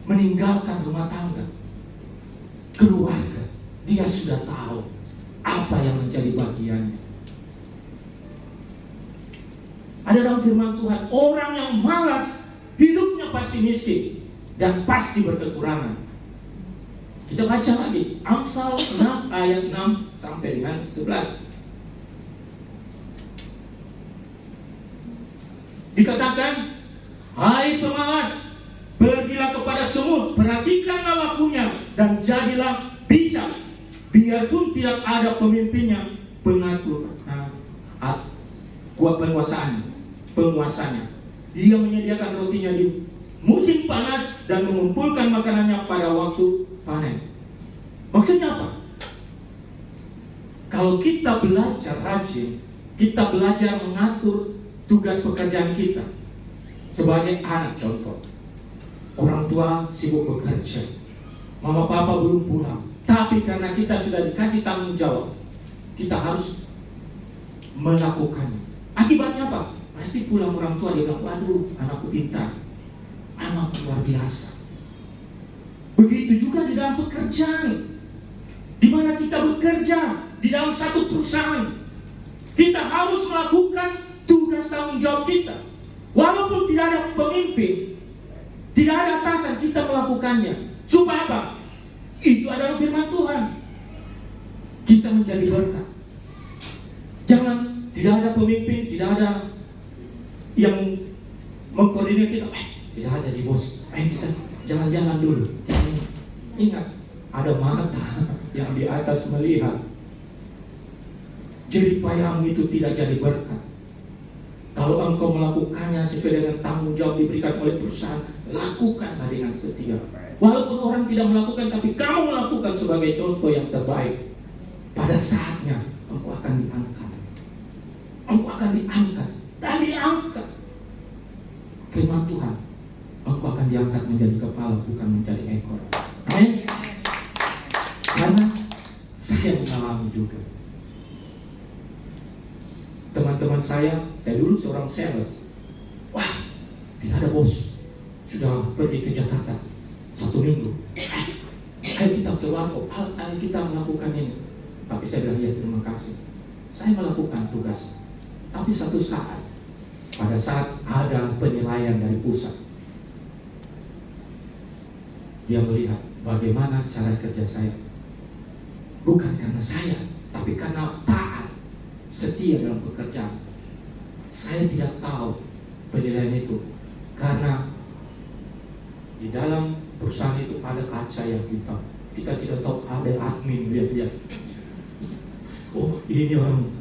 meninggalkan rumah tangga, keluarga, dia sudah tahu apa yang menjadi bagiannya. Ada dalam firman Tuhan, orang yang malas hidupnya pasti miskin dan pasti berkekurangan. Kita baca lagi Amsal 6 ayat 6 sampai dengan 11. Dikatakan, hai pemalas, pergilah kepada semut, perhatikanlah lakunya, dan jadilah bijak. Biarpun tidak ada pemimpinnya, pengatur kuat penguasanya. Dia menyediakan rotinya di musim panas dan mengumpulkan makanannya pada waktu panen. Maksudnya apa? Kalau kita belajar rajin, kita belajar mengatur tugas pekerjaan kita. Sebagai anak contoh, orang tua sibuk bekerja, mama papa belum pulang, tapi karena kita sudah dikasih tanggung jawab, kita harus melakukannya. Akibatnya apa? Pasti pulang orang tua dia bilang, waduh, anakku pintar, anakku luar biasa. Begitu juga di dalam pekerjaan, di mana kita bekerja di dalam satu perusahaan, kita harus melakukan tugas tanggung jawab kita. Walaupun tidak ada pemimpin, tidak ada atasan, kita melakukannya. Supaya apa? Itu adalah firman Tuhan. Kita menjadi berkat. Jangan, tidak ada pemimpin, tidak ada yang mengkoordinir kita. Tidak ada di bos. Kita jalan-jalan dulu. Ingat, ada mata yang di atas melihat. Jerih payahmu itu tidak jadi berkat. Kalau engkau melakukannya sesuai dengan tanggung jawab diberikan oleh perusahaan, lakukanlah dengan setia. Walaupun orang tidak melakukan, tapi kamu melakukan sebagai contoh yang terbaik. Pada saatnya engkau akan diangkat. Engkau akan diangkat dan diangkat. Firman Tuhan, engkau akan diangkat menjadi kepala, bukan menjadi ekor. Amin. Karena saya mengalami juga. Teman-teman saya dulu seorang sales. Wah, tidak ada bos, sudah pergi ke Jakarta 1 minggu. Ayo kita ke Wako, ayo kita melakukan ini. Tapi saya bilang, ya terima kasih, saya melakukan tugas. Tapi satu saat, pada saat ada penilaian dari pusat, dia melihat bagaimana cara kerja saya. Bukan karena saya, tapi karena taat, setia dalam pekerjaan. Saya tidak tahu penilaian itu, karena di dalam perusahaan itu ada kaca yang hitam. Kita tidak tahu, ada admin lihat-lihat. Oh, ini orang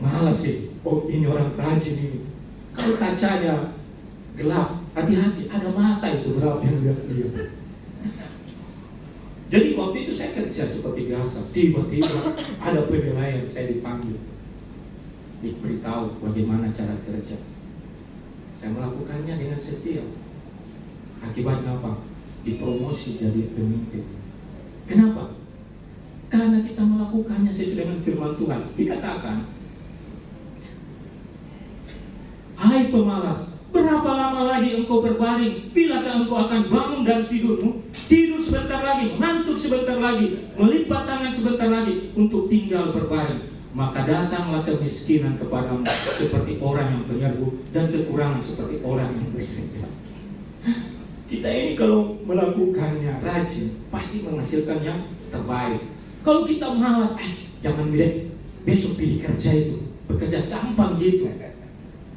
malas sih. Oh, ini orang rajin ini. Kalau kacanya gelap, hati-hati, ada mata itu berapa yang lihat-lihat. Jadi waktu itu saya kerja seperti biasa. Tiba-tiba ada penilaian, saya dipanggil, diberitahu bagaimana cara kerja. Saya melakukannya dengan setia. Akibatnya apa? Dipromosi jadi pemimpin. Kenapa? Karena kita melakukannya sesuai dengan firman Tuhan. Dikatakan, hai pemalas, berapa lama lagi engkau berbaring? Bilakah engkau akan bangun dan tidurmu? Tidur sebentar lagi, mengantuk sebentar lagi, melipat tangan sebentar lagi untuk tinggal berbaring. Maka datanglah kemiskinan kepadamu seperti orang yang penyerbu, dan kekurangan seperti orang yang bersedia. Kita ini kalau melakukannya rajin, pasti menghasilkan yang terbaik. Kalau kita malas, jangan besok pilih kerja itu, bekerja gampang gitu.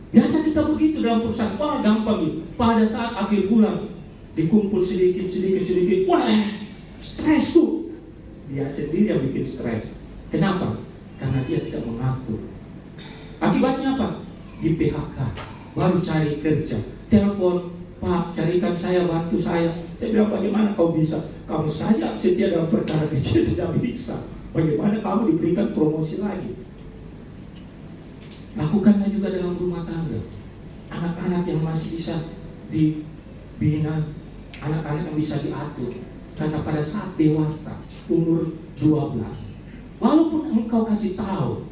Biasa kita begitu dalam perusahaan, wah gampang gitu. Pada saat akhir bulan, dikumpul sedikit, wah stres tuh. Dia sendiri yang bikin stres. Kenapa? Karena dia tidak mengatur. Akibatnya apa? Di PHK, baru cari kerja, telepon, Pak, carikan saya, bantu saya. Saya bilang, bagaimana kau bisa? Kamu saja setia dalam perkara kecil tidak bisa. Bagaimana kamu diberikan promosi lagi? Lakukanlah juga dalam rumah tangga. Anak-anak yang masih bisa dibina, anak-anak yang bisa diatur. Karena pada saat dewasa, umur 12, walaupun engkau kasih tahu,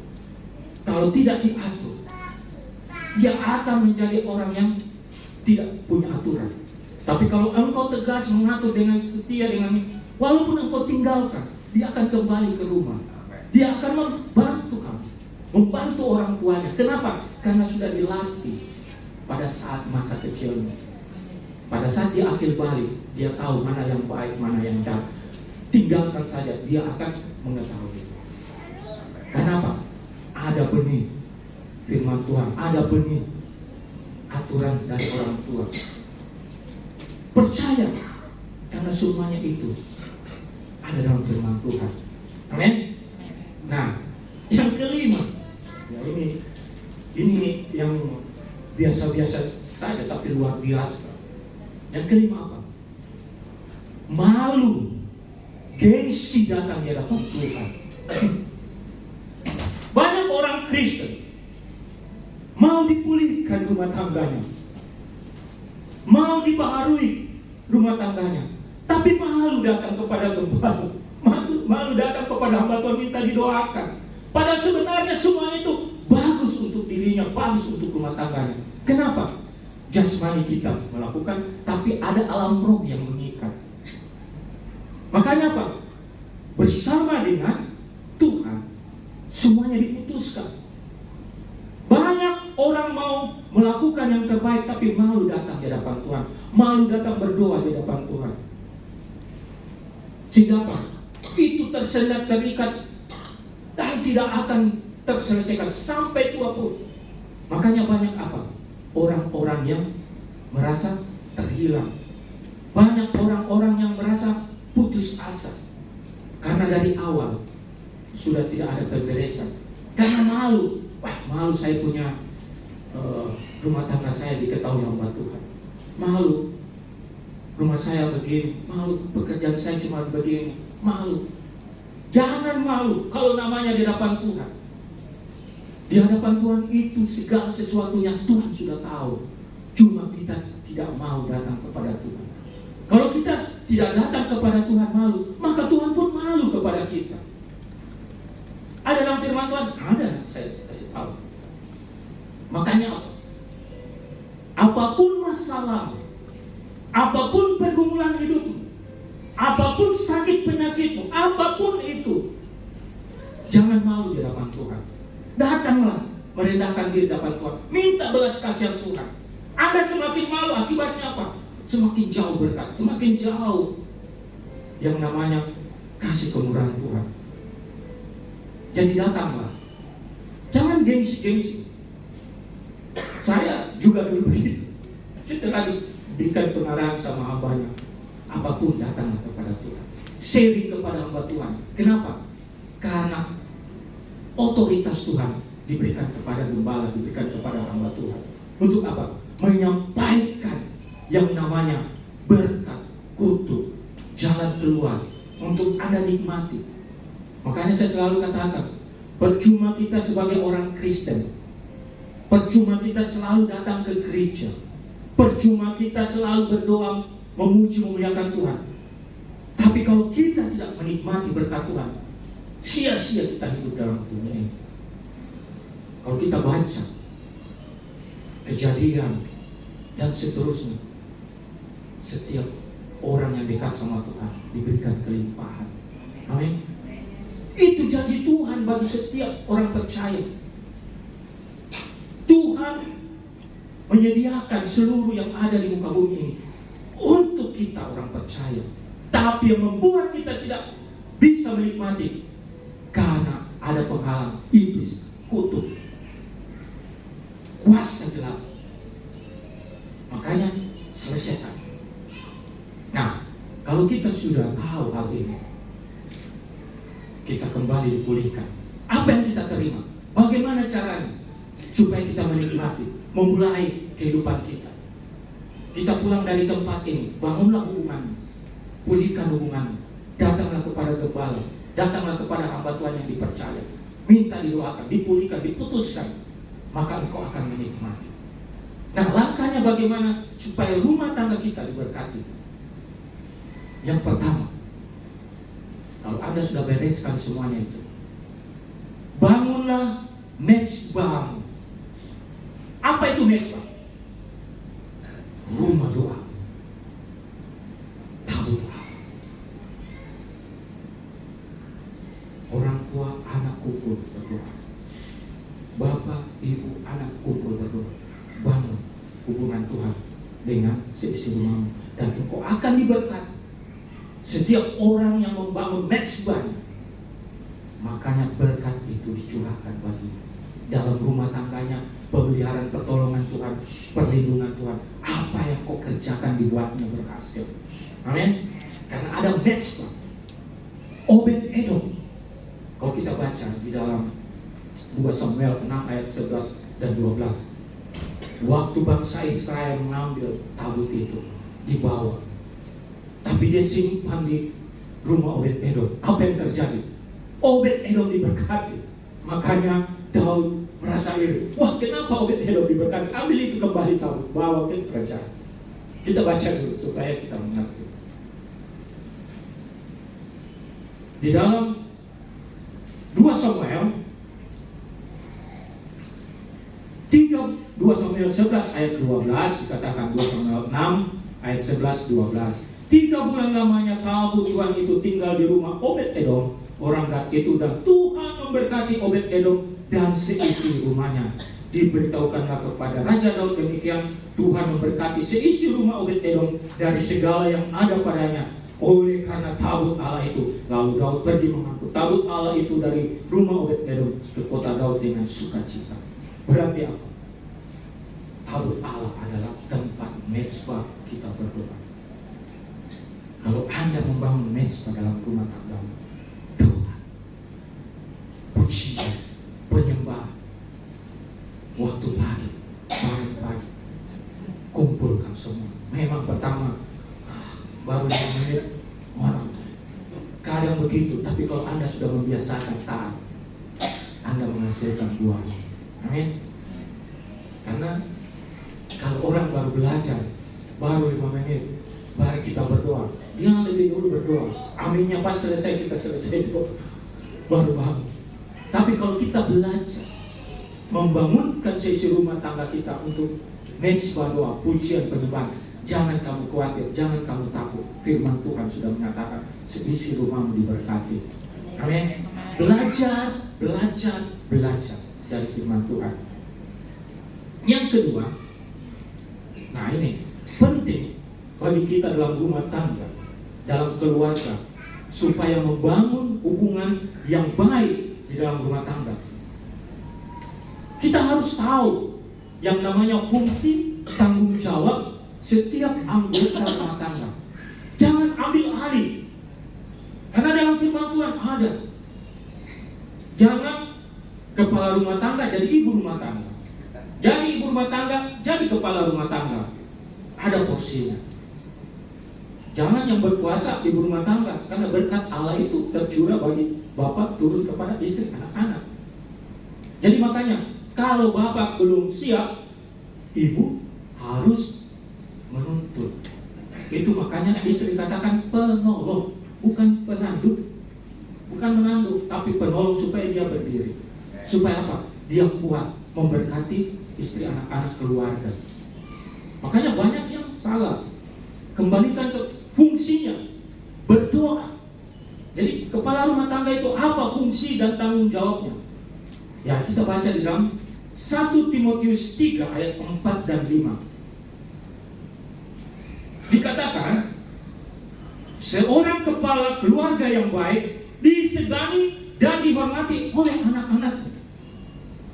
kalau tidak diatur, dia akan menjadi orang yang tidak punya aturan. Tapi kalau engkau tegas mengatur dengan setia, walaupun engkau tinggalkan, dia akan kembali ke rumah. Dia akan membantu kamu, membantu orang tuanya. Kenapa? Karena sudah dilatih pada saat masa kecilnya. Pada saat dia akil balik, dia tahu mana yang baik, mana yang jahat. tinggalkan saja, dia akan mengetahui. Kenapa? Ada benih firman Tuhan, ada benih aturan dari orang tua. Percaya, karena semuanya itu ada dalam firman Tuhan. Amin. Nah, yang kelima, ya ini yang biasa-biasa saja tapi luar biasa. Yang kelima apa? Malu, gengsi datang di hadapan Tuhan. Banyak orang Kristen mau dipulihkan rumah tangganya, mau dibaharui rumah tangganya, tapi malu datang kepada gembala, malu datang kepada hamba Tuhan minta didoakan. Padahal sebenarnya semuanya itu bagus untuk dirinya, bagus untuk rumah tangganya. Kenapa? Jasmani kita melakukan, tapi ada alam roh yang mengikat. Makanya apa? Bersama dengan Tuhan semuanya diputuskan. Banyak orang mau melakukan yang terbaik tapi malu datang di hadapan Tuhan, malu datang berdoa di hadapan Tuhan. Sehingga apa? Itu tersendat, terikat, dan tidak akan terselesaikan sampai tua pun. Makanya banyak apa? Orang-orang yang merasa terhilang. Banyak orang-orang yang merasa putus asa karena dari awal sudah tidak ada keberesan. Karena malu. Wah, malu saya punya rumah tangga saya diketahui hamba Tuhan. Malu. Rumah saya begini. Malu. Pekerjaan saya cuma begini. Malu. Jangan malu kalau namanya di hadapan Tuhan. Di hadapan Tuhan itu segala sesuatunya Tuhan sudah tahu. Cuma kita tidak mau datang kepada Tuhan. Kalau kita tidak datang kepada Tuhan malu, maka Tuhan pun malu kepada kita. Ada dalam firman Tuhan? Ada, saya kasih tahu. Makanya apa? Apapun masalahmu, apapun pergumulan hidupmu, apapun sakit penyakitmu, apapun itu, jangan malu di hadapan Tuhan. Datanglah merendahkan diri di hadapan Tuhan. Minta belas kasihan Tuhan. Anda semakin malu, akibatnya apa? Semakin jauh berkat, semakin jauh yang namanya kasih kemurahan Tuhan. Jadi datanglah. Jangan gengsi-gengsi. Saya juga dulu begitu. Setelah diberikan pengarahan sama hambanya, apapun datanglah kepada Tuhan. Sharing kepada hamba Tuhan. Kenapa? Karena otoritas Tuhan diberikan kepada gembala, diberikan kepada hamba Tuhan. Untuk apa? Menyampaikan yang namanya berkat, kutuk, jalan keluar untuk Anda nikmati. Makanya saya selalu katakan, percuma kita sebagai orang Kristen, percuma kita selalu datang ke gereja, percuma kita selalu berdoa, memuji, memuliakan Tuhan. Tapi kalau kita tidak menikmati berkat Tuhan, sia-sia kita hidup dalam dunia ini. Kalau kita baca Kejadian dan seterusnya, setiap orang yang dekat sama Tuhan diberikan kelimpahan. Amin. Itu janji Tuhan bagi setiap orang percaya. Tuhan menyediakan seluruh yang ada di muka bumi ini untuk kita orang percaya. Tapi yang membuat kita tidak bisa menikmati karena ada penghalang, iblis, kutuk, kuasa gelap. Makanya selesaikan. Nah, kalau kita sudah tahu hal ini, kita kembali dipulihkan. Apa yang kita terima? Bagaimana caranya supaya kita menikmati, memulai kehidupan kita? Kita pulang dari tempat ini, bangunlah hubungan, pulihkan hubungan, datanglah kepada gembala, datanglah kepada hamba Tuhan yang dipercaya, minta didoakan, dipulihkan, diputuskan, maka engkau akan menikmati. Nah, langkahnya bagaimana supaya rumah tangga kita diberkati? Yang pertama, kalau Anda sudah bereskan semuanya itu, bangunlah mezbah. Apa itu mezbah? Rumah doa, tabut Allah. Orang tua anak kumpul berdoa, bapak ibu anak kumpul berdoa. Bangun hubungan Tuhan dengan seisi rumahmu, dan engkau akan diberkati Setiap orang yang membangun mezbah, makanya berkat itu dicurahkan bagi dalam rumah tangganya, pemeliharaan pertolongan Tuhan, perlindungan Tuhan. Apa yang kau kerjakan dibuatnya berhasil. Amin. Karena ada mezbah. Obed Edom. Kalau kita baca di dalam 2 Samuel 6 ayat 11 dan 12. Waktu bangsa Israel mengambil tabut itu, dibawa. Tapi dia simpan di rumah Obed Edom. Apa yang terjadi? Obed Edom diberkati. Makanya Daud merasa iri. Wah, kenapa Obed Edom diberkati? Ambil itu kembali tabut, bawa ke kerajaan. Kita baca dulu supaya kita mengerti. Di dalam 2 Samuel 11 ayat 12 dikatakan, 2 Samuel 6 ayat 11-12. 3 bulan lamanya tabut Tuhan itu tinggal di rumah Obed Edom, orang Gad itu, dan Tuhan memberkati Obed Edom dan seisi rumahnya. Diberitahukanlah kepada Raja Daud demikian, Tuhan memberkati seisi rumah Obed Edom dari segala yang ada padanya oleh karena tabut Allah itu. Lalu Daud pergi mengangkut tabut Allah itu dari rumah Obed Edom ke kota Daud dengan sukacita. Berarti apa? Tabut Allah adalah tempat mezbah kita berdoa. Kalau Anda membangun mezbah dalam rumah tangga, doa, pujian, penyembahan, waktu pagi, pagi, kumpulkan semua. Memang pertama baru 5 menit, kadang begitu. Tapi kalau Anda sudah membiasakan taat, Anda menghasilkan buah. Amin. Karena kalau orang baru belajar, baru 5 menit, mari kita berdoa. Dia lebih dulu berdoa. Aminnya pas selesai, kita selesai doa, baru bangun. Tapi kalau kita belajar membangunkan sesi rumah tangga kita untuk mezbah doa, pujian, penyembahan, jangan kamu khawatir, jangan kamu takut. Firman Tuhan sudah menyatakan seisi rumahmu diberkati. Amin. Belajar dari firman Tuhan. Yang kedua, nah ini penting bagi kita dalam rumah tangga, dalam keluarga, supaya membangun hubungan yang baik di dalam rumah tangga. Kita harus tahu yang namanya fungsi tanggung jawab setiap anggota rumah tangga. Jangan ambil alih. Karena dalam firman Tuhan ada, jangan kepala rumah tangga jadi ibu rumah tangga, jadi ibu rumah tangga jadi kepala rumah tangga. Ada porsinya. Jangan yang berkuasa ibu rumah tangga, karena berkat Allah itu tercurah bagi bapak turun kepada istri, anak-anak. Jadi makanya kalau bapak belum siap, ibu harus menuntut. Itu makanya istri katakan penolong, bukan penanduk. Bukan menanduk, tapi penolong supaya dia berdiri. Supaya apa? Dia kuat memberkati istri, anak-anak, keluarga. Makanya banyak yang salah. Kembalikan ke fungsinya, berdoa. Jadi kepala rumah tangga itu apa fungsi dan tanggung jawabnya? Ya, kita baca di dalam 1 Timotius 3 ayat 4 dan 5. Dikatakan, seorang kepala keluarga yang baik disegani dan dihormati oleh anak-anaknya.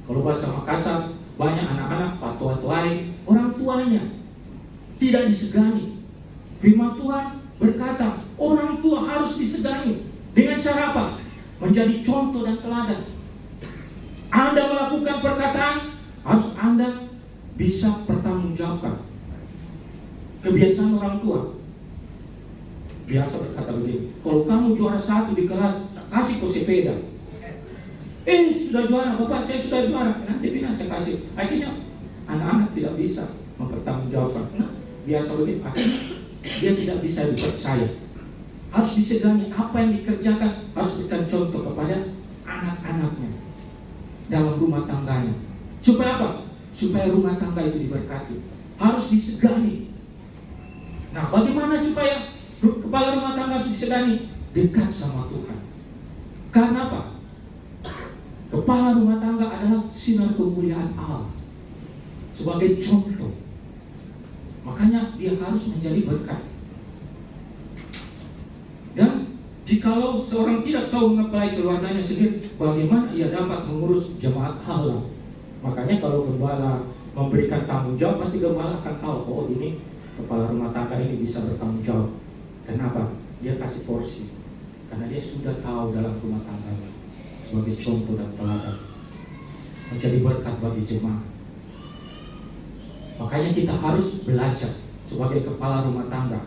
Kalau bahasa Makassar, banyak anak-anak patua-tuai orang tuanya, tidak disegani. Firman Tuhan berkata, orang tua harus disegani. Dengan cara apa? Menjadi contoh dan teladan. Anda melakukan perkataan, harus Anda bisa pertanggungjawabkan. Kebiasaan orang tua biasa berkata begini, kalau kamu juara 1 di kelas, kasih kau sepeda. Sudah juara, bapak saya sudah juara, nanti bina saya kasih. Akhirnya anak-anak tidak bisa mempertanggungjawabkan. Nah, biasa begitu. Akhirnya dia tidak bisa dipercaya. Harus disegani, apa yang dikerjakan harus berikan contoh kepada anak-anaknya dalam rumah tangganya. Supaya apa? Supaya rumah tangga itu diberkati. Harus disegani. Nah, bagaimana supaya kepala rumah tangga harus disegani? Dekat sama Tuhan. Karena apa? Kepala rumah tangga adalah sinar kemuliaan Allah sebagai contoh. Makanya dia harus menjadi berkat. Jikalau seorang tidak tahu mengepelai keluarganya sendiri, bagaimana ia dapat mengurus jemaat Allah? Makanya kalau gembala memberikan tanggung jawab, pasti gembala akan tahu, oh ini kepala rumah tangga ini bisa bertanggung jawab. Kenapa? Dia kasih porsi. Karena dia sudah tahu dalam rumah tangganya sebagai contoh dan teladan, menjadi berkat bagi jemaat. Makanya kita harus belajar sebagai kepala rumah tangga,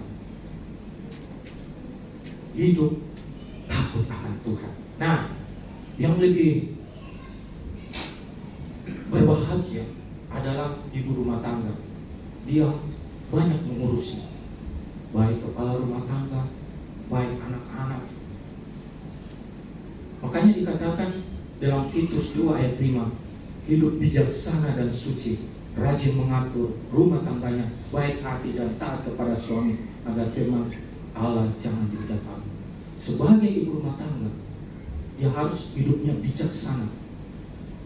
hidup takut akan Tuhan. Nah, yang lebih berbahagia adalah ibu rumah tangga. Dia banyak mengurusi, baik kepala rumah tangga, baik anak-anak. Makanya dikatakan dalam Titus 2 ayat 5, hidup bijaksana dan suci, rajin mengatur rumah tangganya, baik hati dan taat kepada suami, agar firman Allah jangan dicapai. Sebagai ibu rumah tangga, dia harus hidupnya bijaksana,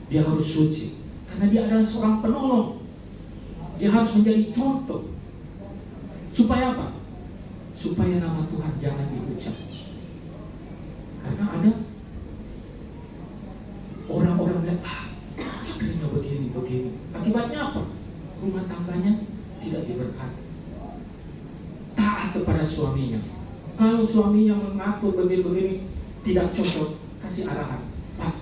dia harus suci, karena dia adalah seorang penolong. Dia harus menjadi contoh. Supaya apa? Supaya nama Tuhan jangan diucap. Karena ada orang-orang yang istrinya begini. Akibatnya apa? Rumah tangganya tidak diberkati. Taat kepada suaminya. Kalau suaminya mengatur begini, tidak cocok, kasih arahan. Pak,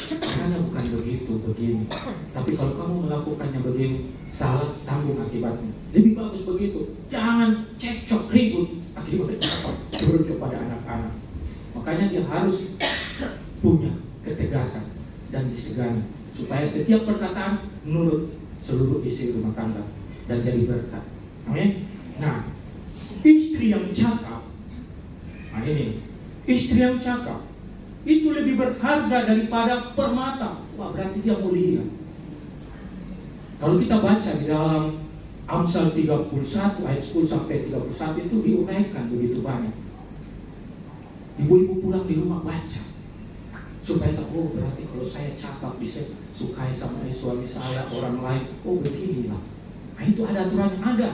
caranya bukan begitu, begini. Tapi kalau kamu melakukannya begini, salah, tanggung akibatnya. Lebih bagus begitu. Jangan cekcok, ribut. Akibatnya apa? Turun kepada anak-anak. Makanya dia harus punya ketegasan dan disegani, supaya setiap perkataan menurut seluruh isi rumah tangga dan jadi berkat. Amin. Nah, istri yang cakap, nah ini, istri yang cakap itu lebih berharga daripada permata. Wah, berarti dia mulia. Kalau kita baca di dalam Amsal 31 ayat 10 sampai 31 itu diuraikan begitu banyak. Ibu-ibu pulang di rumah baca, supaya tahu, oh berarti kalau saya cakap bisa sukai sama suami saya, orang lain, oh beginilah. Nah itu ada aturannya, ada.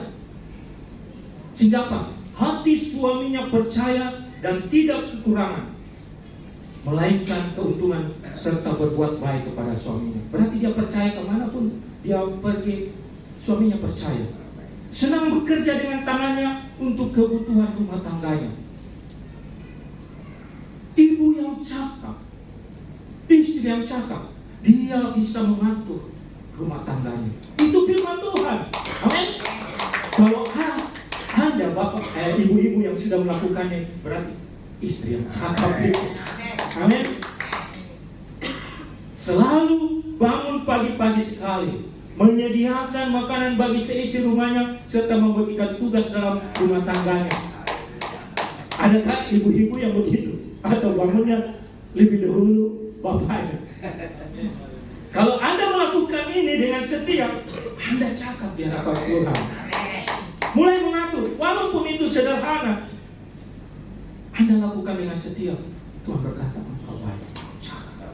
Sehingga apa? Hati suaminya percaya dan tidak kekurangan, melainkan keuntungan serta berbuat baik kepada suaminya. Berarti dia percaya kemanapun dia pergi, suaminya percaya. Senang bekerja dengan tangannya untuk kebutuhan rumah tangganya. Ibu yang cakap, istri yang cakap, dia bisa mengatur rumah tangganya. Itu firman Tuhan. Amin. Kalau Anda bapak, ibu-ibu yang sudah melakukannya, berarti istri yang cakap itu. Amin. Selalu bangun pagi-pagi sekali, menyediakan makanan bagi seisi rumahnya, serta membagikan tugas dalam rumah tangganya. Adakah ibu-ibu yang begitu? Atau bangunnya lebih dahulu bapaknya? Kalau Anda melakukan ini dengan setia, Anda cakap di hadapan Tuhan. Mulai mengatur, walaupun itu sederhana, Anda lakukan dengan setia. Tuhan berkata, engkau baik, cakap.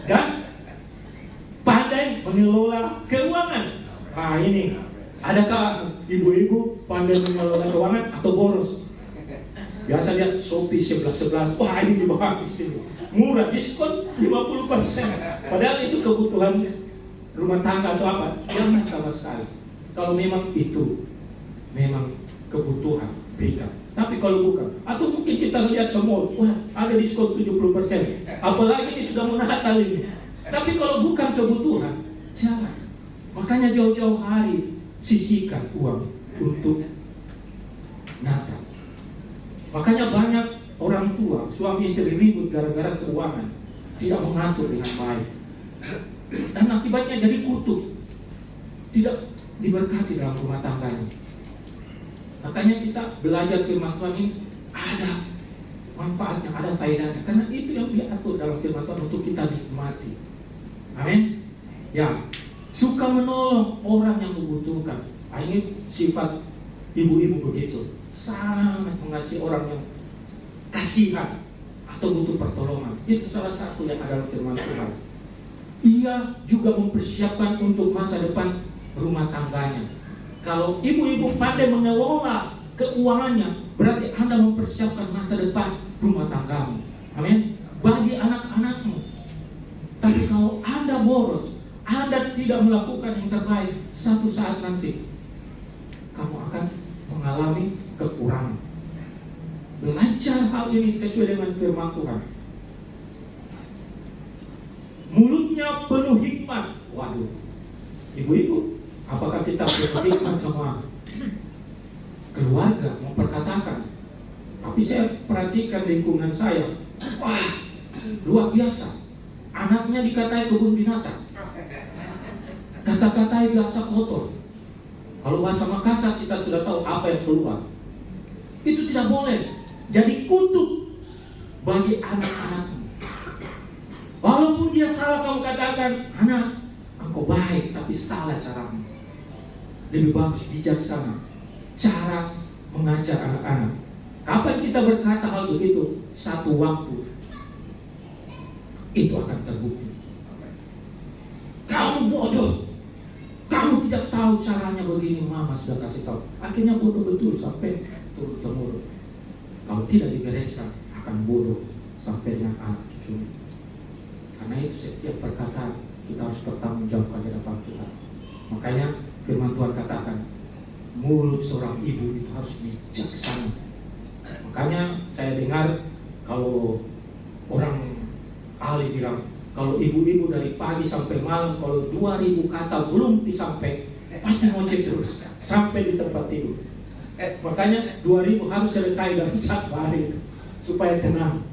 Dan pandai mengelola keuangan. Nah ini, adakah ibu-ibu pandai mengelola keuangan atau boros? Biasa lihat Shopee 11-11, wah ini bagus ini, murah, diskon 50%. Padahal itu kebutuhan rumah tangga atau apa? Jangan sama sekali. Kalau memang itu memang kebutuhan, berikan. Tapi kalau bukan, atau mungkin kita lihat ke mall, wah ada diskon 70%. Apalagi ini sudah mau Natal ini. Tapi kalau bukan kebutuhan, jangan. Makanya jauh-jauh hari sisihkan uang untuk Natal. Makanya banyak orang tua, suami istri ribut gara-gara keuangan, tidak mengatur dengan baik. Dan akibatnya jadi kutuk, tidak diberkati dalam rumah tangganya. Makanya kita belajar firman Tuhan ini ada manfaatnya, ada faedahnya. Karena itu yang diatur dalam firman Tuhan untuk kita nikmati. Amin. Ya, suka menolong orang yang membutuhkan. Nah, ini sifat ibu-ibu begitu. Sangat mengasihi orang yang kasihan atau butuh pertolongan. Itu salah satu yang ada dalam firman Tuhan. Ia juga mempersiapkan untuk masa depan rumah tangganya. Kalau ibu-ibu pandai mengelola keuangannya, berarti Anda mempersiapkan masa depan rumah tanggamu. Amin. Bagi anak-anakmu. Tapi kalau Anda boros, Anda tidak melakukan yang terbaik, satu saat nanti kamu akan mengalami kekurangan. Belajar hal ini sesuai dengan firman Tuhan. Mulutnya penuh hikmat. Waduh, ibu-ibu, apakah kita penuh hikmat sama keluarga memperkatakan? Tapi saya perhatikan lingkungan saya, wah, luar biasa. Anaknya dikatai kebun binatang, kata-katai bahasa kotor. Kalau bahasa Makassar kita sudah tahu apa yang keluar. Itu tidak boleh jadi kutuk bagi anak-anakmu. Walaupun dia salah, kamu katakan, anak, engkau baik tapi salah caramu. Lebih bagus bijaksana cara mengajar anak-anak. Kapan kita berkata hal begitu? Satu waktu itu akan terbukti. Kamu bodoh, kamu tidak tahu caranya begini, mama sudah kasih tahu. Akhirnya bodoh betul sampai turun-temurun. Kalau tidak dibereskan akan bodoh sampai dengan anak cucu. Karena itu setiap perkataan kita harus bertanggung jawab di hadapan Tuhan. Makanya firman Tuhan katakan, mulut seorang ibu itu harus bijaksana. Makanya saya dengar kalau orang ahli bilang, kalau ibu-ibu dari pagi sampai malam, kalau 2000 kata belum disampaikan, pasti ngoceh terus sampai di tempat tidur. Makanya 2000 harus selesai dalam satu hari supaya tenang.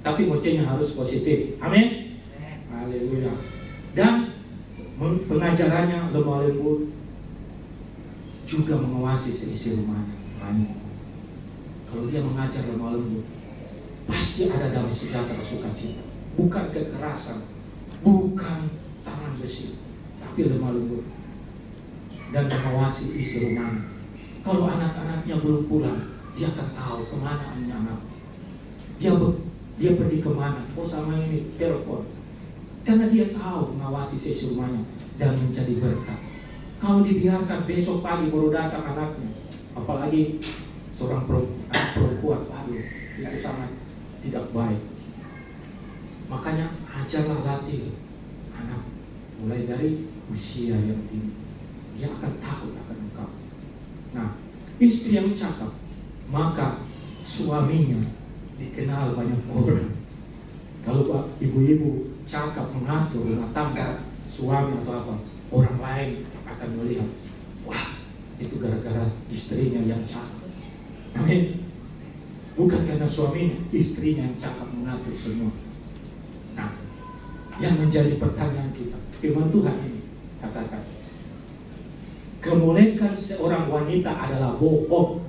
Tapi ngocehnya harus positif. Amin. Haleluya. Dan pengajarannya lemah lembut, juga mengawasi seisi rumahnya. Amin. Kalau dia mengajar lemah lembut, pasti ada damai sejahtera sukacita. Bukan kekerasan, bukan tangan besi, tapi lemah lembut. Dan mengawasi isi rumahnya. Kalau anak-anaknya belum pulang, dia akan tahu kemana anak. Dia pergi kemana? Oh, sama ini telepon. Karena dia tahu mengawasi sisi rumahnya dan menjadi berkat. Kalau dibiarkan besok pagi baru datang anaknya, apalagi seorang perempuan, waduh, itu sangat tidak baik. Makanya ajarlah, latih anak mulai dari usia yang tinggi. Dia akan takut akan engkau. Nah, istri yang cakap, maka suaminya dikenal banyak orang. Kalau ibu-ibu cakap mengatur rumah tangga suami atau apa, orang lain akan melihat, wah, itu gara-gara istrinya yang cakap. Amin. Bukan karena suaminya, istrinya yang cakap mengatur semua. Nah, yang menjadi pertanyaan kita, firman Tuhan ini katakan, kemolekan seorang wanita adalah bohong.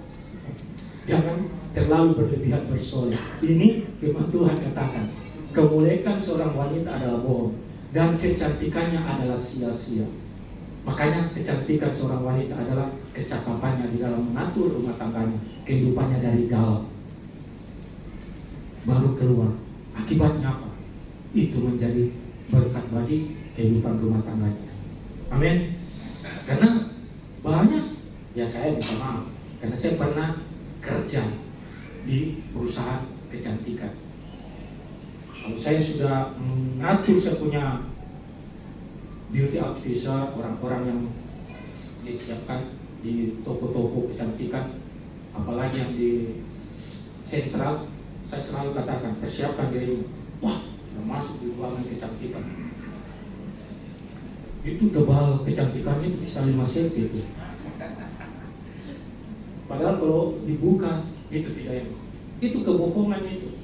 Jangan terlalu berlebihan bersolek. Ini firman Tuhan katakan, kemolekan seorang wanita adalah bohong dan kecantikannya adalah sia-sia. Makanya kecantikan seorang wanita adalah kecakapannya di dalam mengatur rumah tangganya, kehidupannya dari dalam baru keluar. Akibatnya apa? Itu menjadi berkat bagi kehidupan rumah tangganya. Amin. Karena banyak, ya saya minta maaf, karena saya pernah kerja di perusahaan kecantikan. Kalau saya sudah mengatur, saya punya beauty advisor, orang-orang yang disiapkan di toko-toko kecantikan, apalagi yang di sentral, saya selalu katakan, persiapkan dirimu. Wah, sudah masuk di ruangan kecantikan. Itu tebal kecantikannya itu bisa 5 cm itu. Padahal kalau dibuka itu tidak. Itu kebohongan itu.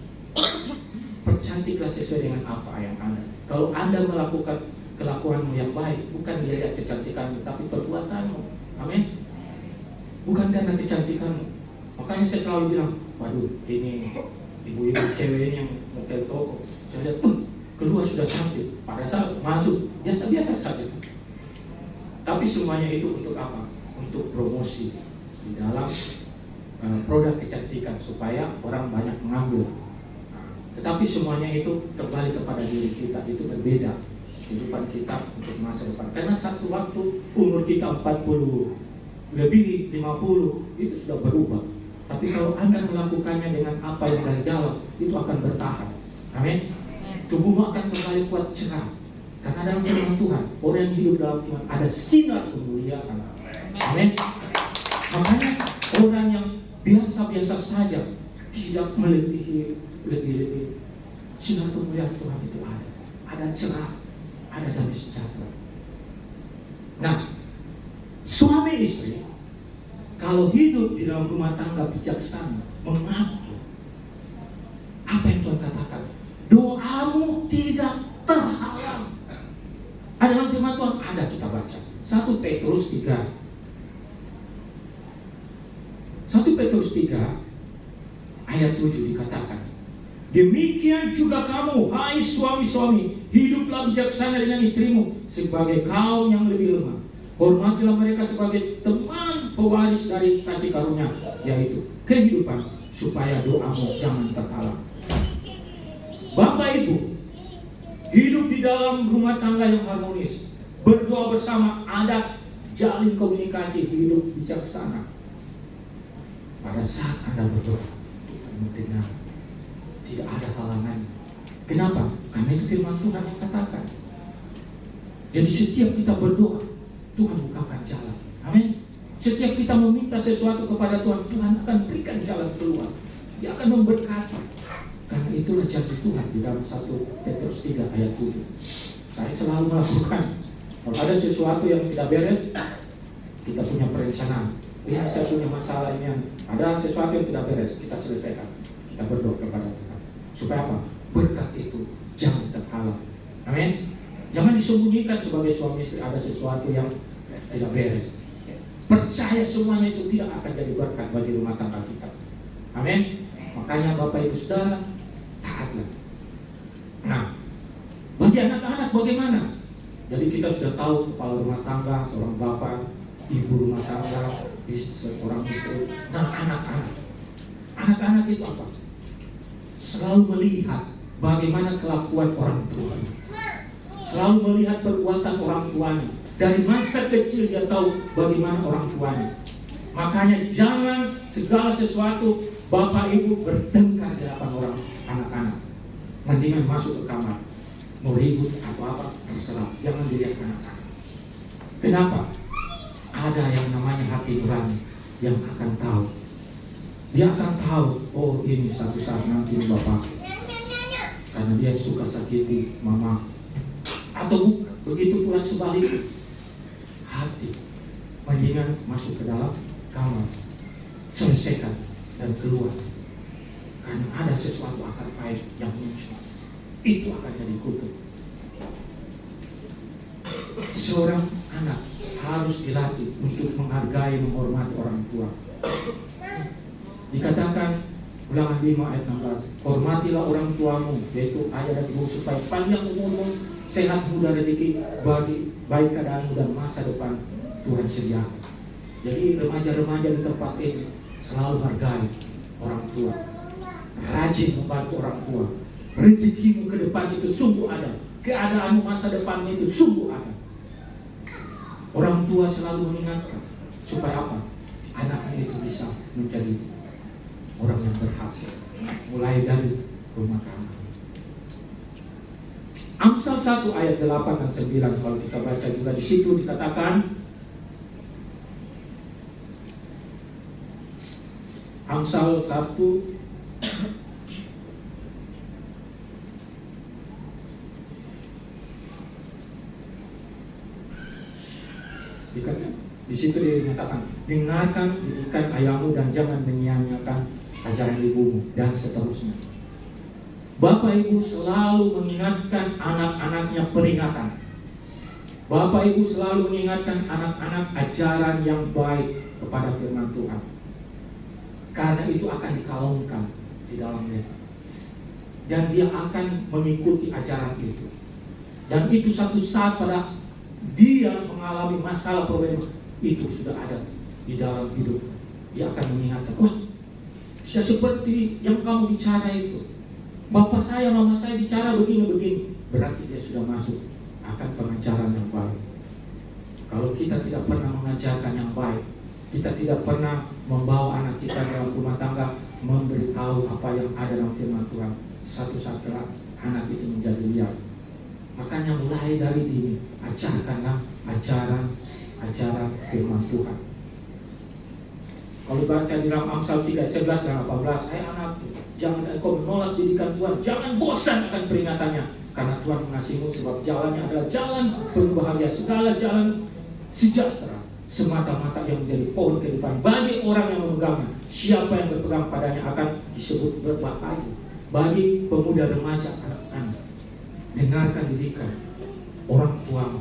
Percantiklah sesuai dengan apa yang Anda. Kalau Anda melakukan kelakuanmu yang baik, bukan dilihat kecantikanmu, tapi perbuatanmu. Amin. Bukan karena kecantikanmu. Makanya saya selalu bilang, waduh, ini ibu-ibu cewek ini yang motel toko. Saya lihat, keluar sudah cantik. Pada saat masuk, biasa-biasa saja. Tapi semuanya itu untuk apa? Untuk promosi di dalam produk kecantikan supaya orang banyak mengambil. Tetapi semuanya itu kembali kepada diri kita. Itu berbeda kehidupan kita untuk masa depan. Karena satu waktu umur kita 40 lebih 50 itu sudah berubah. Tapi kalau Anda melakukannya dengan apa yang dari dalam, itu akan bertahan. Amin. Tubuhmu akan kembali kuat cerah. Karena dalam firman Tuhan, orang yang hidup dalam Tuhan ada sinar kemuliaan. Amin. Makanya orang yang biasa-biasa saja, tidak melebihi lebih. Sinar kemuliaan Tuhan itu ada. Ada cerah, ada damai sejahtera. Nah, suami istri kalau hidup di dalam rumah tangga bijaksana, mengatur apa yang Tuhan katakan, doamu tidak terhalang. Ada dalam firman Tuhan, ada kita baca 1 Petrus 3. 1 Petrus 3 ayat 7 dikatakan, demikian juga kamu, hai suami-suami, hiduplah bijaksana dengan istrimu sebagai kaum yang lebih lemah. Hormatilah mereka sebagai teman pewaris dari kasih karunia, yaitu kehidupan, supaya doamu jangan terhalang. Bapak Ibu, hidup di dalam rumah tangga yang harmonis, berdoa bersama, ada jalin komunikasi, hidup bijaksana. Pada saat Anda berdoa, Tuhan mendengar, tidak ada halangan. Kenapa? Karena itu firman Tuhan yang katakan. Jadi setiap kita berdoa, Tuhan bukakan jalan. Amin. Setiap kita meminta sesuatu kepada Tuhan, Tuhan akan berikan jalan keluar. Dia akan memberkati. Karena itulah janji Tuhan di dalam 1 Petrus 3 ayat 7. Saya selalu melakukan. Kalau ada sesuatu yang tidak beres, kita punya perencanaan. Ini saya punya masalah ini, ada sesuatu yang tidak beres, kita selesaikan. Kita berdoa kepada Tuhan. Supaya apa? Berkat itu jangan terhalang. Amin. Jangan disembunyikan sebagai suami istri ada sesuatu yang tidak beres. Percaya semuanya itu tidak akan jadi berkat bagi rumah tangga kita. Amin. Makanya Bapak Ibu Saudara, taatlah. Nah, bagi anak-anak bagaimana? Jadi kita sudah tahu kepala rumah tangga, seorang bapak, ibu rumah tangga, seorang istri. Nah, anak-anak. Anak-anak itu apa? Selalu melihat bagaimana kelakuan orang tua. Selalu melihat perbuatan orang tuanya. Dari masa kecil dia tahu bagaimana orang tuanya. Makanya jangan segala sesuatu bapak ibu bertengkar di hadapan orang anak-anak. Mendingan masuk ke kamar, mau ribut atau apa terserah. Jangan dilihat anak-anak. Kenapa? Ada yang namanya hati nurani yang akan tahu. Dia akan tahu, oh ini satu saat nanti bapak, karena dia suka sakiti mama. Atau begitu pula sebaliknya. Hati mendingan masuk ke dalam kamar, selesaikan dan keluar. Karena ada sesuatu akar pahit yang muncul, itu akan jadi kutuk. Seorang anak harus dilatih untuk menghargai, menghormati orang tua. Dikatakan Ulangan 5 ayat 16, hormatilah orang tuamu, yaitu ayah dan ibu, supaya panjang umurmu, sehat, muda, rezeki, bagi baik keadaanmu dan masa depan Tuhan sediakan. Jadi remaja-remaja di tempat ini selalu hargai orang tua, rajin membantu orang tua. Rezekimu ke depan itu sungguh ada, keadaanmu masa depannya itu sungguh ada. Orang tua selalu mengingatkan supaya apa? Anaknya itu bisa menjadi orang yang berhasil, mulai dari rumah tangga. Amsal 1 ayat 8 dan 9 kalau kita baca juga di situ dikatakan, Amsal 1 di situ dinyatakan, dengarkan didikan ayahmu dan jangan menyia-nyiakan ajaran ibumu, dan seterusnya. Bapak Ibu selalu mengingatkan anak-anaknya peringatan. Bapak Ibu selalu mengingatkan anak-anak ajaran yang baik kepada firman Tuhan. Karena itu akan dikalungkan di dalam mereka. Dan dia akan mengikuti ajaran itu. Dan itu satu saat pada dia mengalami masalah problem itu sudah ada di dalam hidup. Dia akan mengingatkan, wah, bisa seperti yang kamu bicara itu. Bapak saya, mama saya bicara begini-begini. Berarti dia sudah masuk akan pengajaran yang baik. Kalau kita tidak pernah mengajarkan yang baik, Kita tidak pernah membawa anak kita dalam rumah tangga memberitahu apa yang ada dalam firman Tuhan. Satu saat kelak anak itu menjadi liar. Makanya mulai dari dini ajarkanlah ajaran firman Tuhan. Kalau baca di dalam Amsal 3:11 dan 18, hai anakku, jangan engkau menolak didikan Tuhan, jangan bosan akan peringatannya, karena Tuhan mengasihimu sebab jalannya adalah jalan berbahagia, segala jalan sejahtera, semata-mata yang menjadi pohon kehidupan bagi orang yang memegangnya. Siapa yang berpegang padanya akan disebut berbahagia. Bagi pemuda remaja anak-anak, dengarkan didikan orang tuamu,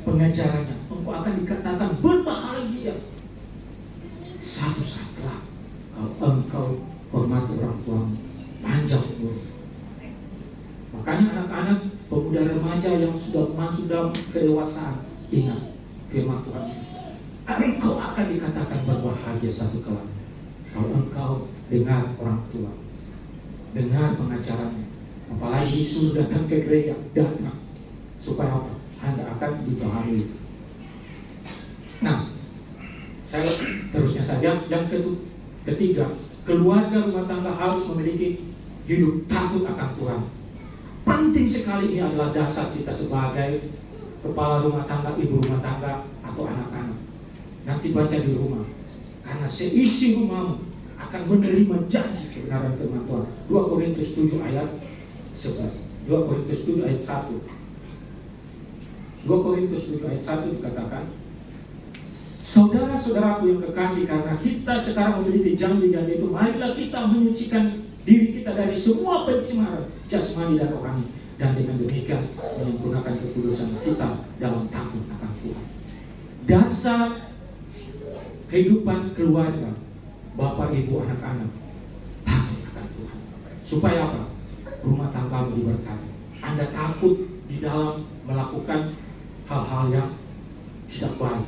pengajarannya, engkau akan dikatakan berbahagia. Satu saat kelak kalau engkau hormati orang tuamu, panjang umur. Makanya anak-anak, pemuda remaja yang sudah masuk dalam kedewasaan, ingat firman Tuhan, engkau akan dikatakan berbahagia satu kelak kalau engkau dengar orang tua, dengar pengajarannya. Apalagi disuruh datang ke gereja, datang supaya apa? Anda akan dibaharui. Nah, saya terusnya saja. Yang ketiga, keluarga rumah tangga harus memiliki hidup takut akan Tuhan. Penting sekali, ini adalah dasar kita sebagai kepala rumah tangga, ibu rumah tangga, atau anak-anak. Nanti baca di rumah, karena seisi rumahmu akan menerima janji kebenaran firman Tuhan. 2 Korintus 7 ayat 11. 2 Korintus 7 ayat 1. 2 Korintus 7 ayat 1 dikatakan, saudara-saudaraku yang kekasih, karena kita sekarang memiliki janji-janji itu, marilah kita menyucikan diri kita dari semua pencemaran jasmani dan rohani, dan dengan demikian menyempurnakan kekudusan kita dalam takut akan Tuhan. Dasar kehidupan keluarga, bapak, ibu, anak-anak, takut akan Tuhan. Supaya apa? Rumah tanggamu diberkati. Anda takut di dalam melakukan hal-hal yang tidak baik.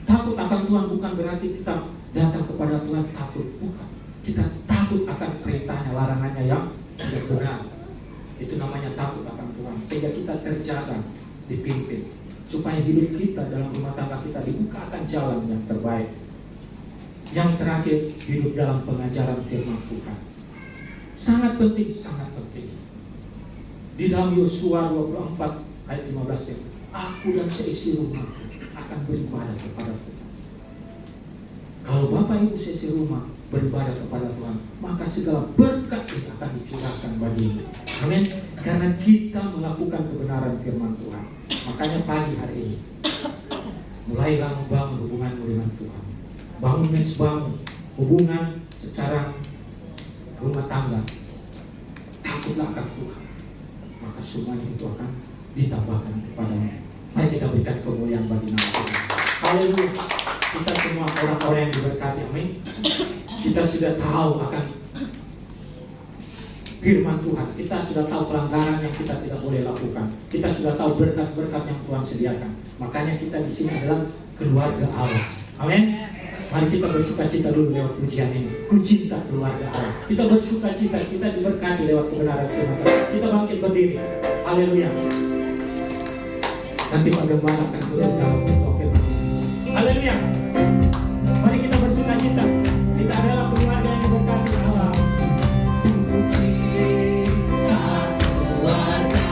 Takut akan Tuhan bukan berarti kita datang kepada Tuhan takut, bukan. Kita takut akan perintahnya, larangannya yang tidak benar. Itu namanya takut akan Tuhan. Sehingga kita terjaga, dipimpin, supaya hidup kita dalam rumah tangga kita dibukakan jalan yang terbaik. Yang terakhir, hidup dalam pengajaran firman Tuhan. Sangat penting, sangat penting. Di dalam Yosua 24 ayat 15, aku dan seisi rumah akan beribadah kepada Tuhan. Kalau bapak ibu seisi rumah beribadah kepada Tuhan, maka segala berkat ini akan dicurahkan bagimu. Amin. Karena kita melakukan kebenaran firman Tuhan. Makanya pagi hari ini, mulailah membangun hubunganmu dengan Tuhan. Bangun hubungan secara rumah tangga. Takutlah akan Tuhan, maka semuanya itu akan ditambahkan kepadamu. Mari kita berikan kemuliaan bagi nama Tuhan. Haleluya. Kita semua orang-orang yang diberkati, amin. Kita sudah tahu akan firman Tuhan. Kita sudah tahu pelanggaran yang kita tidak boleh lakukan. Kita sudah tahu berkat-berkat yang Tuhan sediakan. Makanya kita di sini adalah keluarga Allah. Amin. Mari kita bersukacita dulu lewat pujian ini. Ku cinta keluarga Allah. Kita bersukacita, kita diberkati lewat kebenaran firman Tuhan. Kita bangkit berdiri. Haleluya. Nanti Pak Gembala akan turun dalam firman. Haleluya. Mari kita bersukacita. Kita adalah keluarga yang diberkati Allah. Keluarga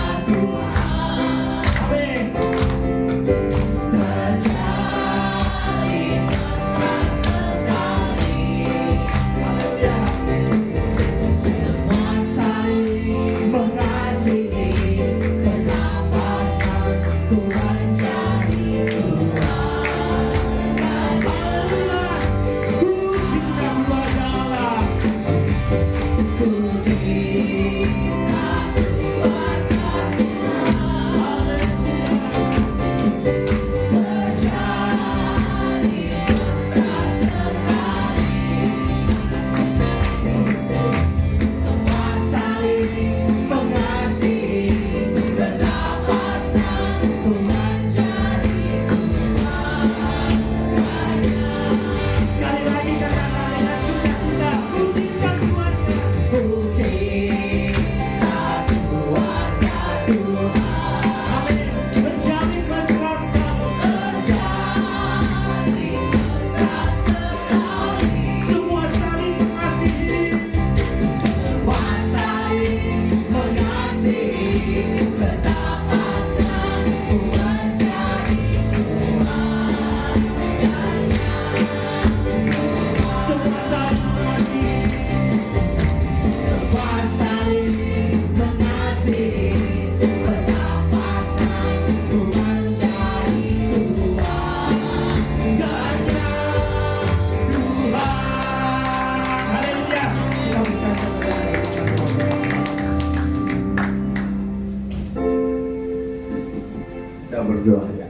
berdoa ya.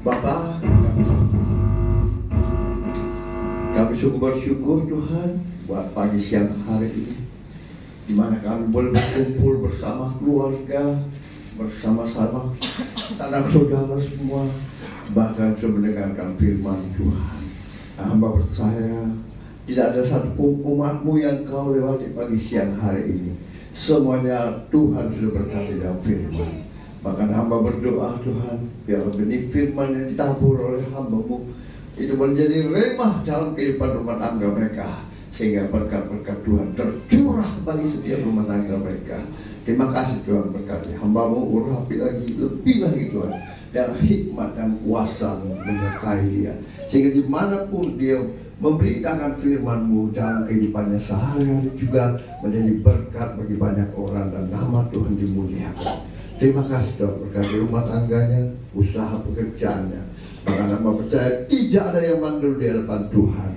Bapa, kami sungguh bersyukur Tuhan buat pagi siang hari ini, di mana kami boleh berkumpul bersama keluarga, bersama-sama sanak saudara semua, bahkan mendengarkan firman Tuhan. Hamba percaya tidak ada satu umatmu yang kau lewati pagi siang hari ini. Semuanya Tuhan sudah berkati dalam firman. Bahkan hamba berdoa Tuhan, biar benih firman yang ditabur oleh hamba-Mu itu menjadi remah dalam kehidupan rumah tangga mereka, sehingga berkat-berkat Tuhan tercurah bagi setiap rumah tangga mereka. Terima kasih Tuhan, berkati hamba-Mu, urapi lagi, lebih lagi Tuhan, dalam hikmat dan kuasa menyertai dia, sehingga dimanapun dia memberitakan firman-Mu dalam kehidupannya sehari-hari juga menjadi berkat bagi banyak orang dan nama Tuhan dimuliakan. Terima kasih Tuhan, berkati rumah tangganya, usaha pekerjaannya. Bahkan hamba percaya tidak ada yang mandul di hadapan Tuhan.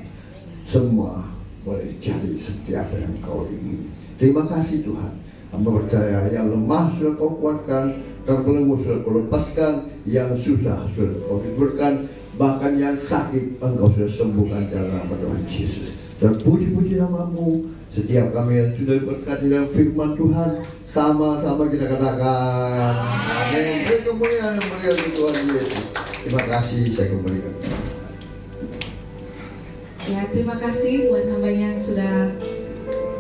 Semua boleh jadi seperti apa yang Kau ingini. Terima kasih Tuhan. Hamba percaya yang lemah sudah Kau kuatkan, terbelenggu sudah Kau lepaskan, yang susah sudah Kau hiburkan, bahkan yang sakit Engkau sudah sembuhkan dalam nama Tuhan Yesus. Dan puji-puji nama-Mu. Setiap kami yang sudah diberkati dalam firman Tuhan, sama-sama kita katakan amin. Beri kemuliaan yang mulia bagi Tuhan Yesus. Terima kasih, saya kembalikan. Ya, terima kasih buat hambanya yang sudah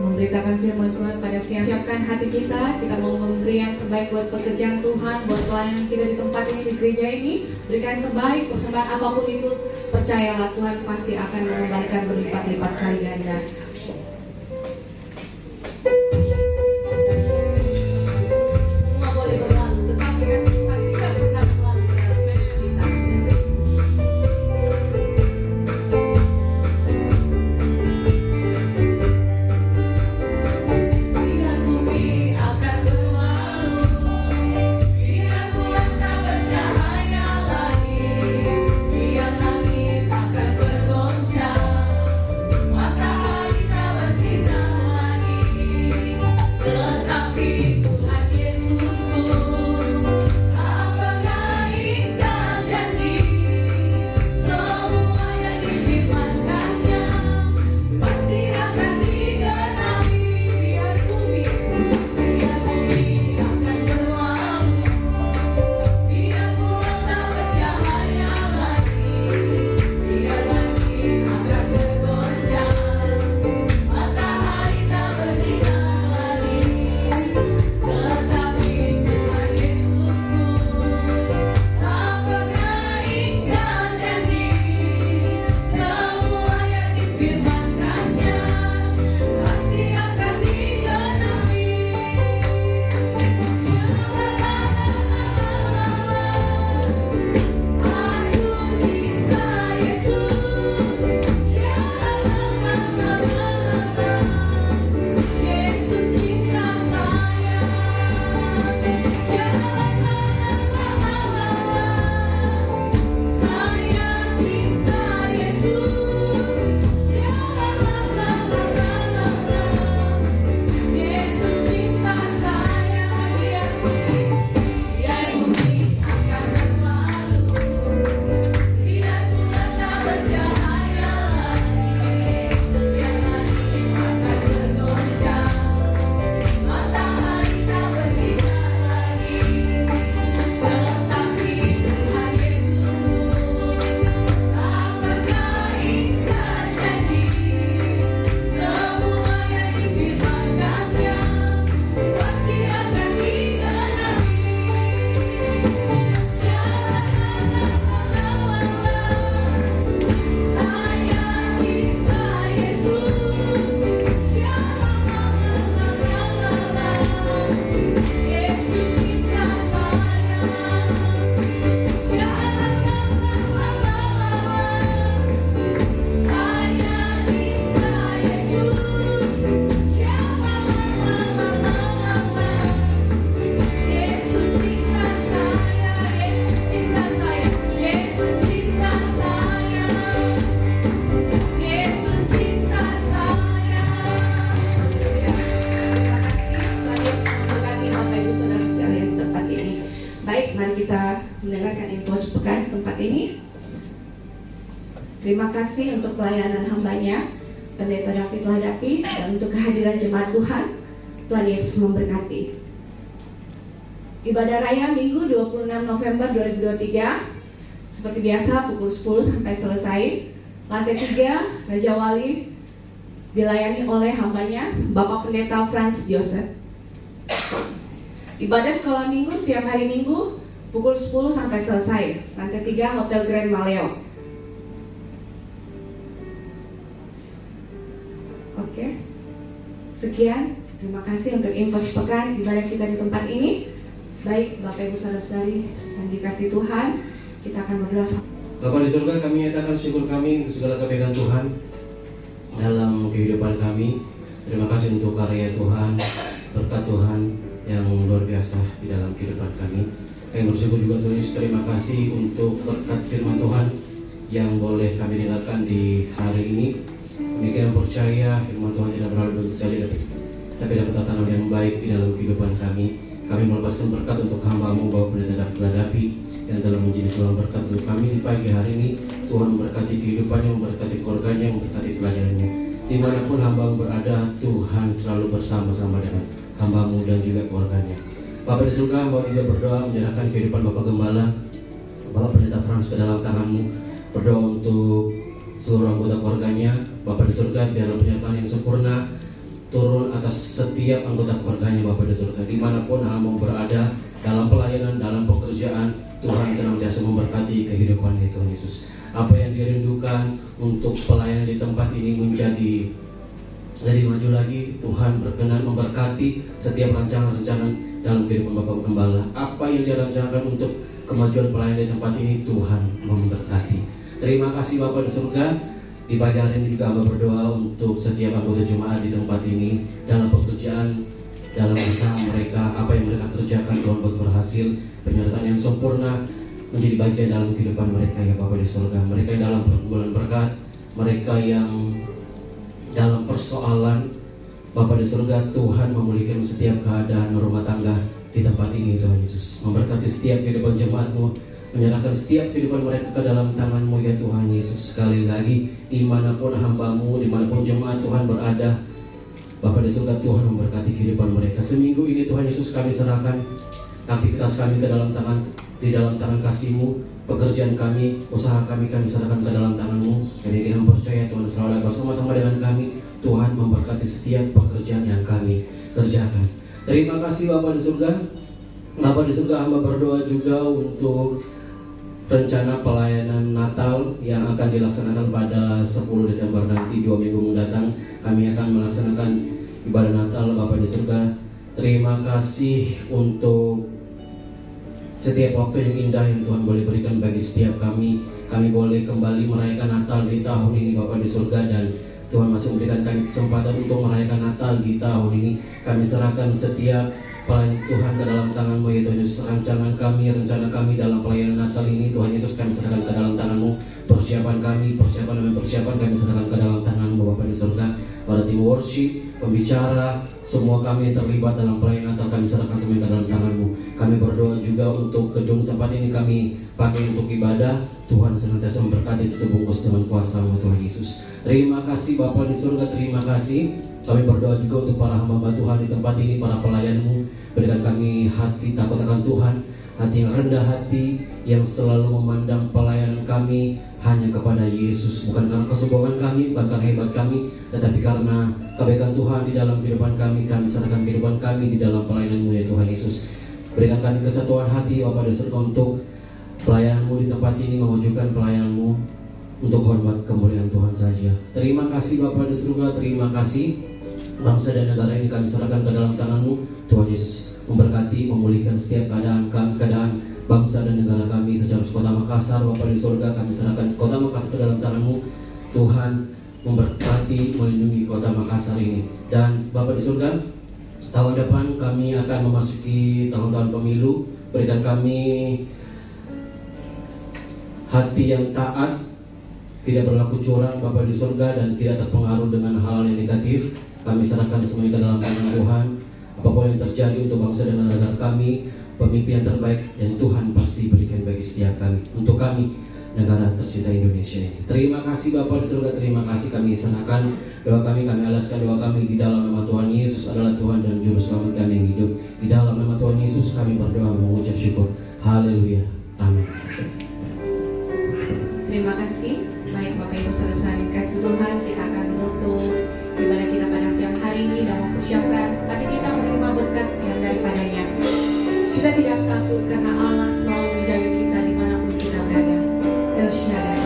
memberitakan firman Tuhan pada siang. Siapkan hati kita mau memberi yang terbaik buat pekerjaan Tuhan, buat pelayanan kita di tempat ini, di gereja ini. Berikan yang terbaik, persembahan apapun itu, percayalah Tuhan pasti akan mengembalikan berlipat-lipat kali ganda. Semua boleh berlalu, tetapi kasih Tuhan tidak pernah berlalu dalam hidup kita. Biar bumi akan berlalu, biar bulan tak bercahaya lagi, biar langit akan bergoncang, matahari mendengarkan info sepekan di tempat ini. Terima kasih untuk pelayanan hambanya, Pendeta David Ladapi, dan untuk kehadiran jemaat Tuhan. Tuhan Yesus memberkati. Ibadah Raya Minggu 26 November 2023 seperti biasa pukul 10 sampai selesai. Lantai 3 Raja Wali dilayani oleh hambanya Bapak Pendeta Franz Joseph. Ibadah sekolah minggu setiap hari Minggu pukul 10 sampai selesai. Lantai 3 Hotel Grand Maleo. Oke. Sekian, terima kasih untuk info sepekan ibadah kita di tempat ini. Baik, Bapak Ibu Saudara-saudari yang dikasihi Tuhan, kita akan berdoa. Bapa di surga, kami nyatakan syukur kami untuk segala kebaikan Tuhan dalam kehidupan kami. Terima kasih untuk karya Tuhan, berkat Tuhan yang luar biasa di dalam kehidupan kami. Kami bersyukur juga Tuhan Yesus, terima kasih untuk berkat firman Tuhan yang boleh kami dengarkan di hari ini. Kami percaya firman Tuhan tidak berlalu begitu saja, tapi dapat tanam yang baik di dalam kehidupan kami. Kami melepaskan berkat untuk hamba-Mu Bapak Pendeta David Ladapi yang telah menjadi sebuah berkat untuk kami di pagi hari ini. Tuhan memberkati kehidupannya, memberkati keluarganya, memberkati pelayanannya. Dimanapun hamba-Mu berada, Tuhan selalu bersama-sama dengan hamba-Mu dan juga keluarganya. Bapak di surga, hamba juga berdoa menyerahkan kehidupan Bapak Gembala, Bapak Pendeta Franz ke dalam tangan-Mu. Berdoa untuk seluruh anggota keluarganya. Bapak di surga, biarlah penyertaan yang sempurna turun atas setiap anggota keluarganya Bapak di surga. Dimanapun hamba berada, dalam pelayanan, dalam pekerjaan, Tuhan senantiasa memberkati kehidupannya Tuhan Yesus. Apa yang dirindukan untuk pelayanan di tempat ini menjadi lebih maju lagi. Tuhan berkenan memberkati setiap rancangan-rancangan dalam kehidupan Bapak Gembala. Apa yang dia rancangkan untuk kemajuan pelayanan di tempat ini, Tuhan memberkati. Terima kasih Bapak di surga. Di pagi hari ini juga hamba berdoa untuk setiap anggota jemaat di tempat ini dalam pekerjaan, dalam usaha mereka, apa yang mereka kerjakan Tuhan buat berhasil, penyertaan yang sempurna menjadi bagian dalam kehidupan mereka ya Bapak di surga. Mereka yang dalam pergumulan berkat, mereka yang dalam persoalan Bapak di surga, Tuhan memulihkan setiap keadaan rumah tangga di tempat ini Tuhan Yesus. Memberkati setiap kehidupan jemaat-Mu, menyerahkan setiap kehidupan mereka ke dalam tangan-Mu ya Tuhan Yesus. Sekali lagi, dimanapun hamba-Mu, dimanapun jemaat Tuhan berada, Bapa di surga, Tuhan memberkati kehidupan mereka. Seminggu ini Tuhan Yesus, kami serahkan aktivitas kami ke dalam tangan, di dalam tangan kasih-Mu. Pekerjaan kami, usaha kami serahkan ke dalam tangan-Mu. Kami ingin percaya Tuhan selalu ada bersama-sama dengan kami. Tuhan memberkati setiap pekerjaan yang kami kerjakan. Terima kasih Bapa di surga. Bapa di surga, hamba berdoa juga untuk rencana pelayanan Natal yang akan dilaksanakan pada 10 Desember nanti, 2 minggu mendatang. Kami akan melaksanakan ibadah Natal Bapa di surga. Terima kasih untuk setiap waktu yang indah yang Tuhan boleh berikan bagi setiap kami. Kami boleh kembali merayakan Natal di tahun ini Bapa di surga, dan Tuhan masih memberikan kami kesempatan untuk merayakan Natal di tahun ini. Kami serahkan setiap pelayanan Tuhan ke dalam tangan-Mu ya Tuhan Yesus. Rancangan kami, rencana kami dalam pelayanan Natal ini Tuhan Yesus, kami serahkan ke dalam tangan-Mu. Persiapan kami, persiapan demi persiapan kami serahkan ke dalam tangan-Mu Bapa di surga. Para tim worship, pembicara, semua kami yang terlibat dalam pelayanan Natal kami serahkan semua ke dalam tangan-Mu. Kami berdoa juga untuk gedung tempat ini kami pakai untuk ibadah. Tuhan senantiasa memberkati, tutup bungkus dengan kuasa-Mu Tuhan Yesus. Terima kasih Bapa di surga, terima kasih. Kami berdoa juga untuk para hamba Tuhan di tempat ini, para pelayan-Mu. Berikan kami hati takut akan Tuhan, hati yang rendah hati, yang selalu memandang pelayanan kami hanya kepada Yesus. Bukan karena kesombongan kami, bukan karena hebat kami, tetapi karena kebaikan Tuhan di dalam kehidupan kami. Kami serahkan kehidupan kami di dalam pelayanan-Mu ya Tuhan Yesus. Berikan kami kesatuan hati Bapa di surga untuk pelayanan-Mu di tempat ini, mewujudkan pelayanan-Mu untuk hormat kemuliaan Tuhan saja. Terima kasih Bapa di surga, terima kasih. Bangsa dan negara ini kami serahkan ke dalam tangan-Mu Tuhan Yesus. Memberkati, memulihkan setiap keadaan bangsa dan negara kami secara kota Makassar. Bapa di surga, kami serahkan kota Makassar ke dalam tangan-Mu Tuhan. Memberkati, melindungi kota Makassar ini. Dan Bapa di surga, tahun depan kami akan memasuki tahun-tahun pemilu. Berikan kami hati yang taat, tidak berlaku curang Bapa di surga, dan tidak terpengaruh dengan hal yang negatif. Kami serahkan semuanya ke dalam tangan Tuhan. Apapun yang terjadi untuk bangsa dan negara kami, pemimpin yang terbaik yang Tuhan pasti berikan bagi setiap kami, untuk kami negara tercinta Indonesia ini. Terima kasih Bapa di surga, terima kasih. Kami serahkan doa kami alaskan doa kami di dalam nama Tuhan Yesus adalah Tuhan dan Juru Selamat kami yang hidup. Di dalam nama Tuhan Yesus kami berdoa mengucap syukur. Haleluya. Amin. Terima kasih. Baik Bapak Ibu Saudara kasih Tuhan, kita akan menutup ibadah kita pada siang hari ini dan mempersiapkan hati kita menerima berkat yang daripadanya. Kita tidak takut karena Allah selalu menjaga kita dimanapun kita berada. El Shaddai.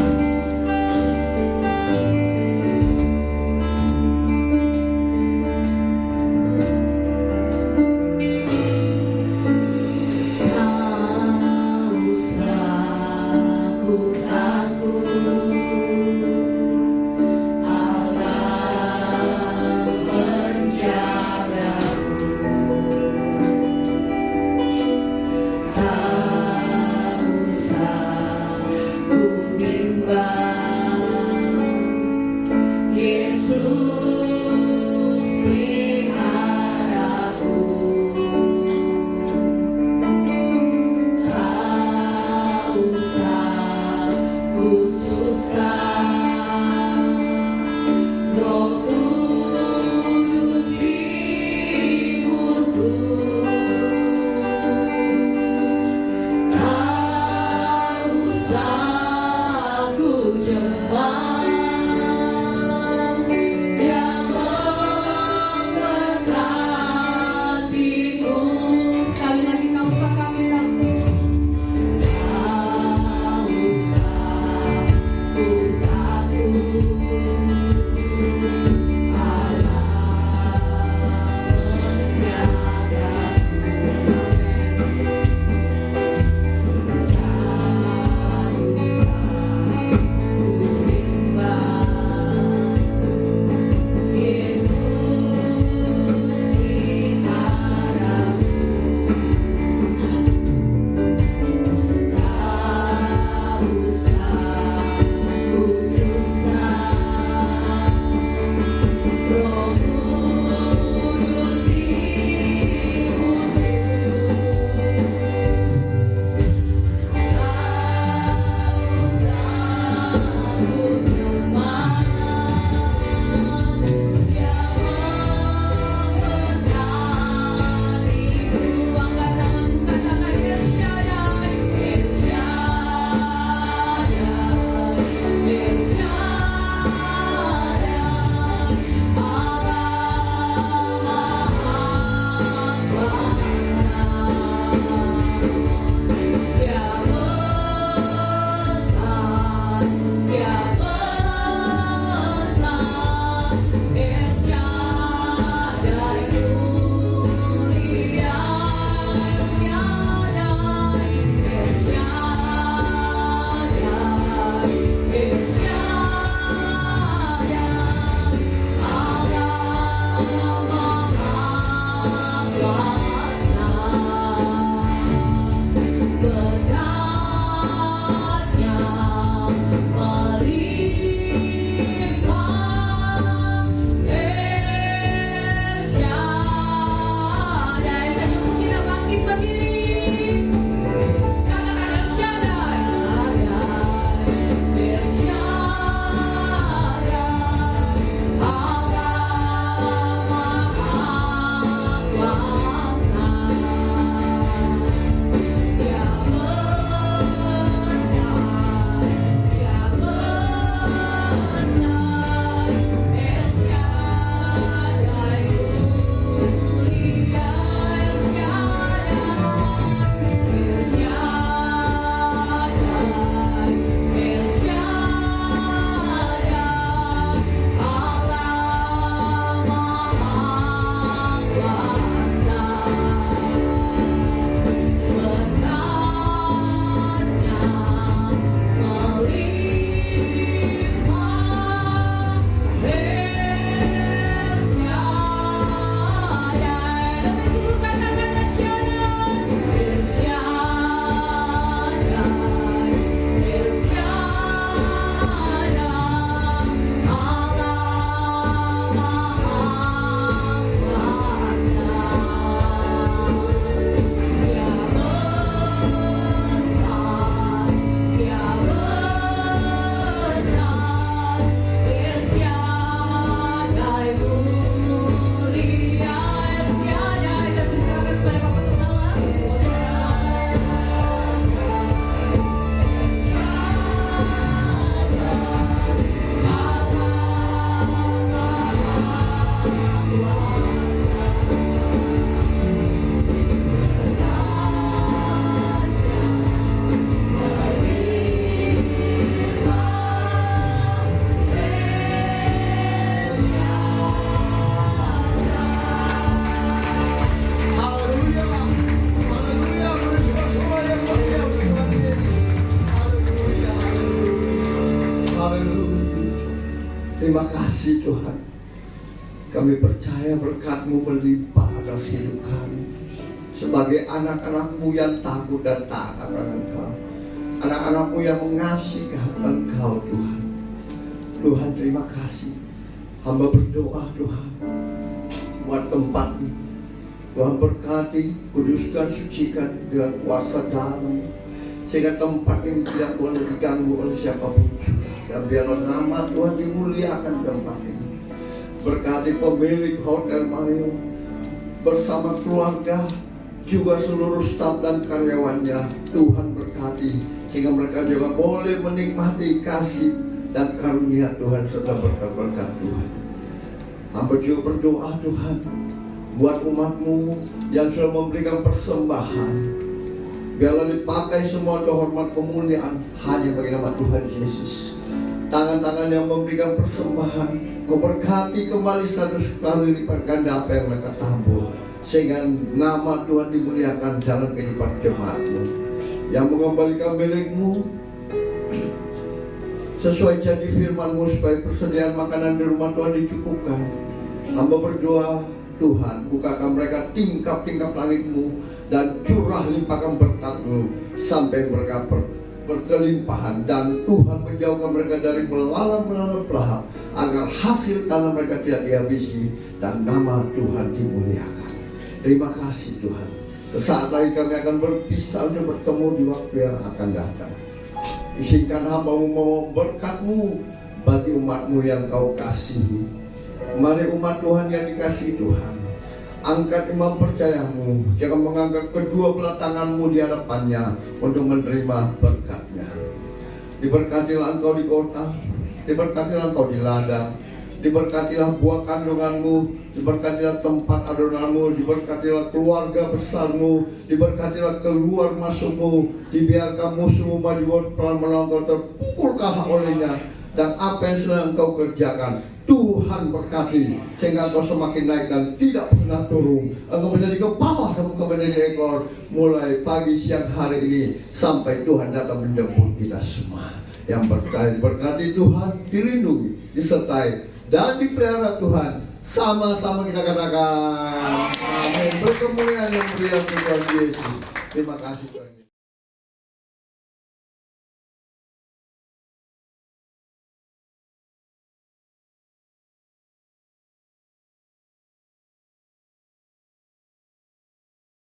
Tahu Haleluya. Haleluya. Bersyukur yang mulia Tuhan Yesus. Haleluya. Haleluya. Terima kasih Tuhan. Kami percaya berkat-Mu melimpah atas hidup kami. Sebagai anak-anak-Mu yang takut dan taat akan Engkau. Anak-anak-Mu yang mengasihi Engkau Tuhan. Tuhan terima kasih. Hamba berdoa Tuhan. Buat tempat ini. Tuhan berkati, kuduskan, sucikan dengan kuasa dalam. Sehingga tempat ini tidak boleh diganggu oleh siapapun. Dan biarlah nama Tuhan dimuliakan tempat ini. Berkati pemilik Hotel Maleo bersama keluarga, juga seluruh staf dan karyawannya. Tuhan berkati sehingga mereka juga boleh menikmati kasih dan karunia Tuhan serta berkat-berkat Tuhan. Hamba juga berdoa Tuhan buat umat-Mu yang sudah memberikan persembahan. Biarlah dipakai semua untuk hormat kemuliaan hanya bagi nama Tuhan Yesus. Tangan-tangan yang memberikan persembahan, Kau berkati kembali 100 kali lipat ganda apa yang mereka tabur, sehingga nama Tuhan dimuliakan dalam kehidupan jemaat-Mu yang mengembalikan milik-Mu sesuai janji firman-Mu, supaya persediaan makanan di rumah Tuhan dicukupkan. Hamba berdoa Tuhan, bukakan mereka tingkap-tingkap langit-Mu dan curah limpahkan berkat-Mu sampai mereka berkelimpahan, dan Tuhan menjauhkan mereka dari belalang-belalang pelahap, agar hasil tanah mereka tidak dihabisi dan nama Tuhan dimuliakan. Terima kasih Tuhan. Sesaat lagi kami akan berpisah untuk bertemu di waktu yang akan datang. Izinkan hamba-Mu membawa berkat-Mu bagi umat-Mu yang Kau kasihi. Mari umat Tuhan yang dikasihi Tuhan, angkat imam percayamu, jangan mengangkat kedua belah tanganmu di hadapannya untuk menerima berkatnya. Diberkatilah engkau di kota, diberkatilah engkau di ladang, diberkatilah buah kandunganmu, diberkatilah tempat adonanmu, diberkatilah keluarga besarmu, diberkatilah keluar masukmu, dibiarkan musuhmu maju pelan melangkau terpukulkah olehnya, dan apa yang sedang engkau kerjakan Tuhan berkati sehingga engkau semakin naik dan tidak pernah turun. Engkau menjadi kepala dan engkau menjadi ekor, mulai pagi siang hari ini sampai Tuhan datang menjemput kita semua. Yang percaya berkati Tuhan, dilindungi, disertai dan dipelihara Tuhan. Sama-sama kita katakan amin. Berkemuliaan yang mulia Tuhan Yesus. Terima kasih Tuhan.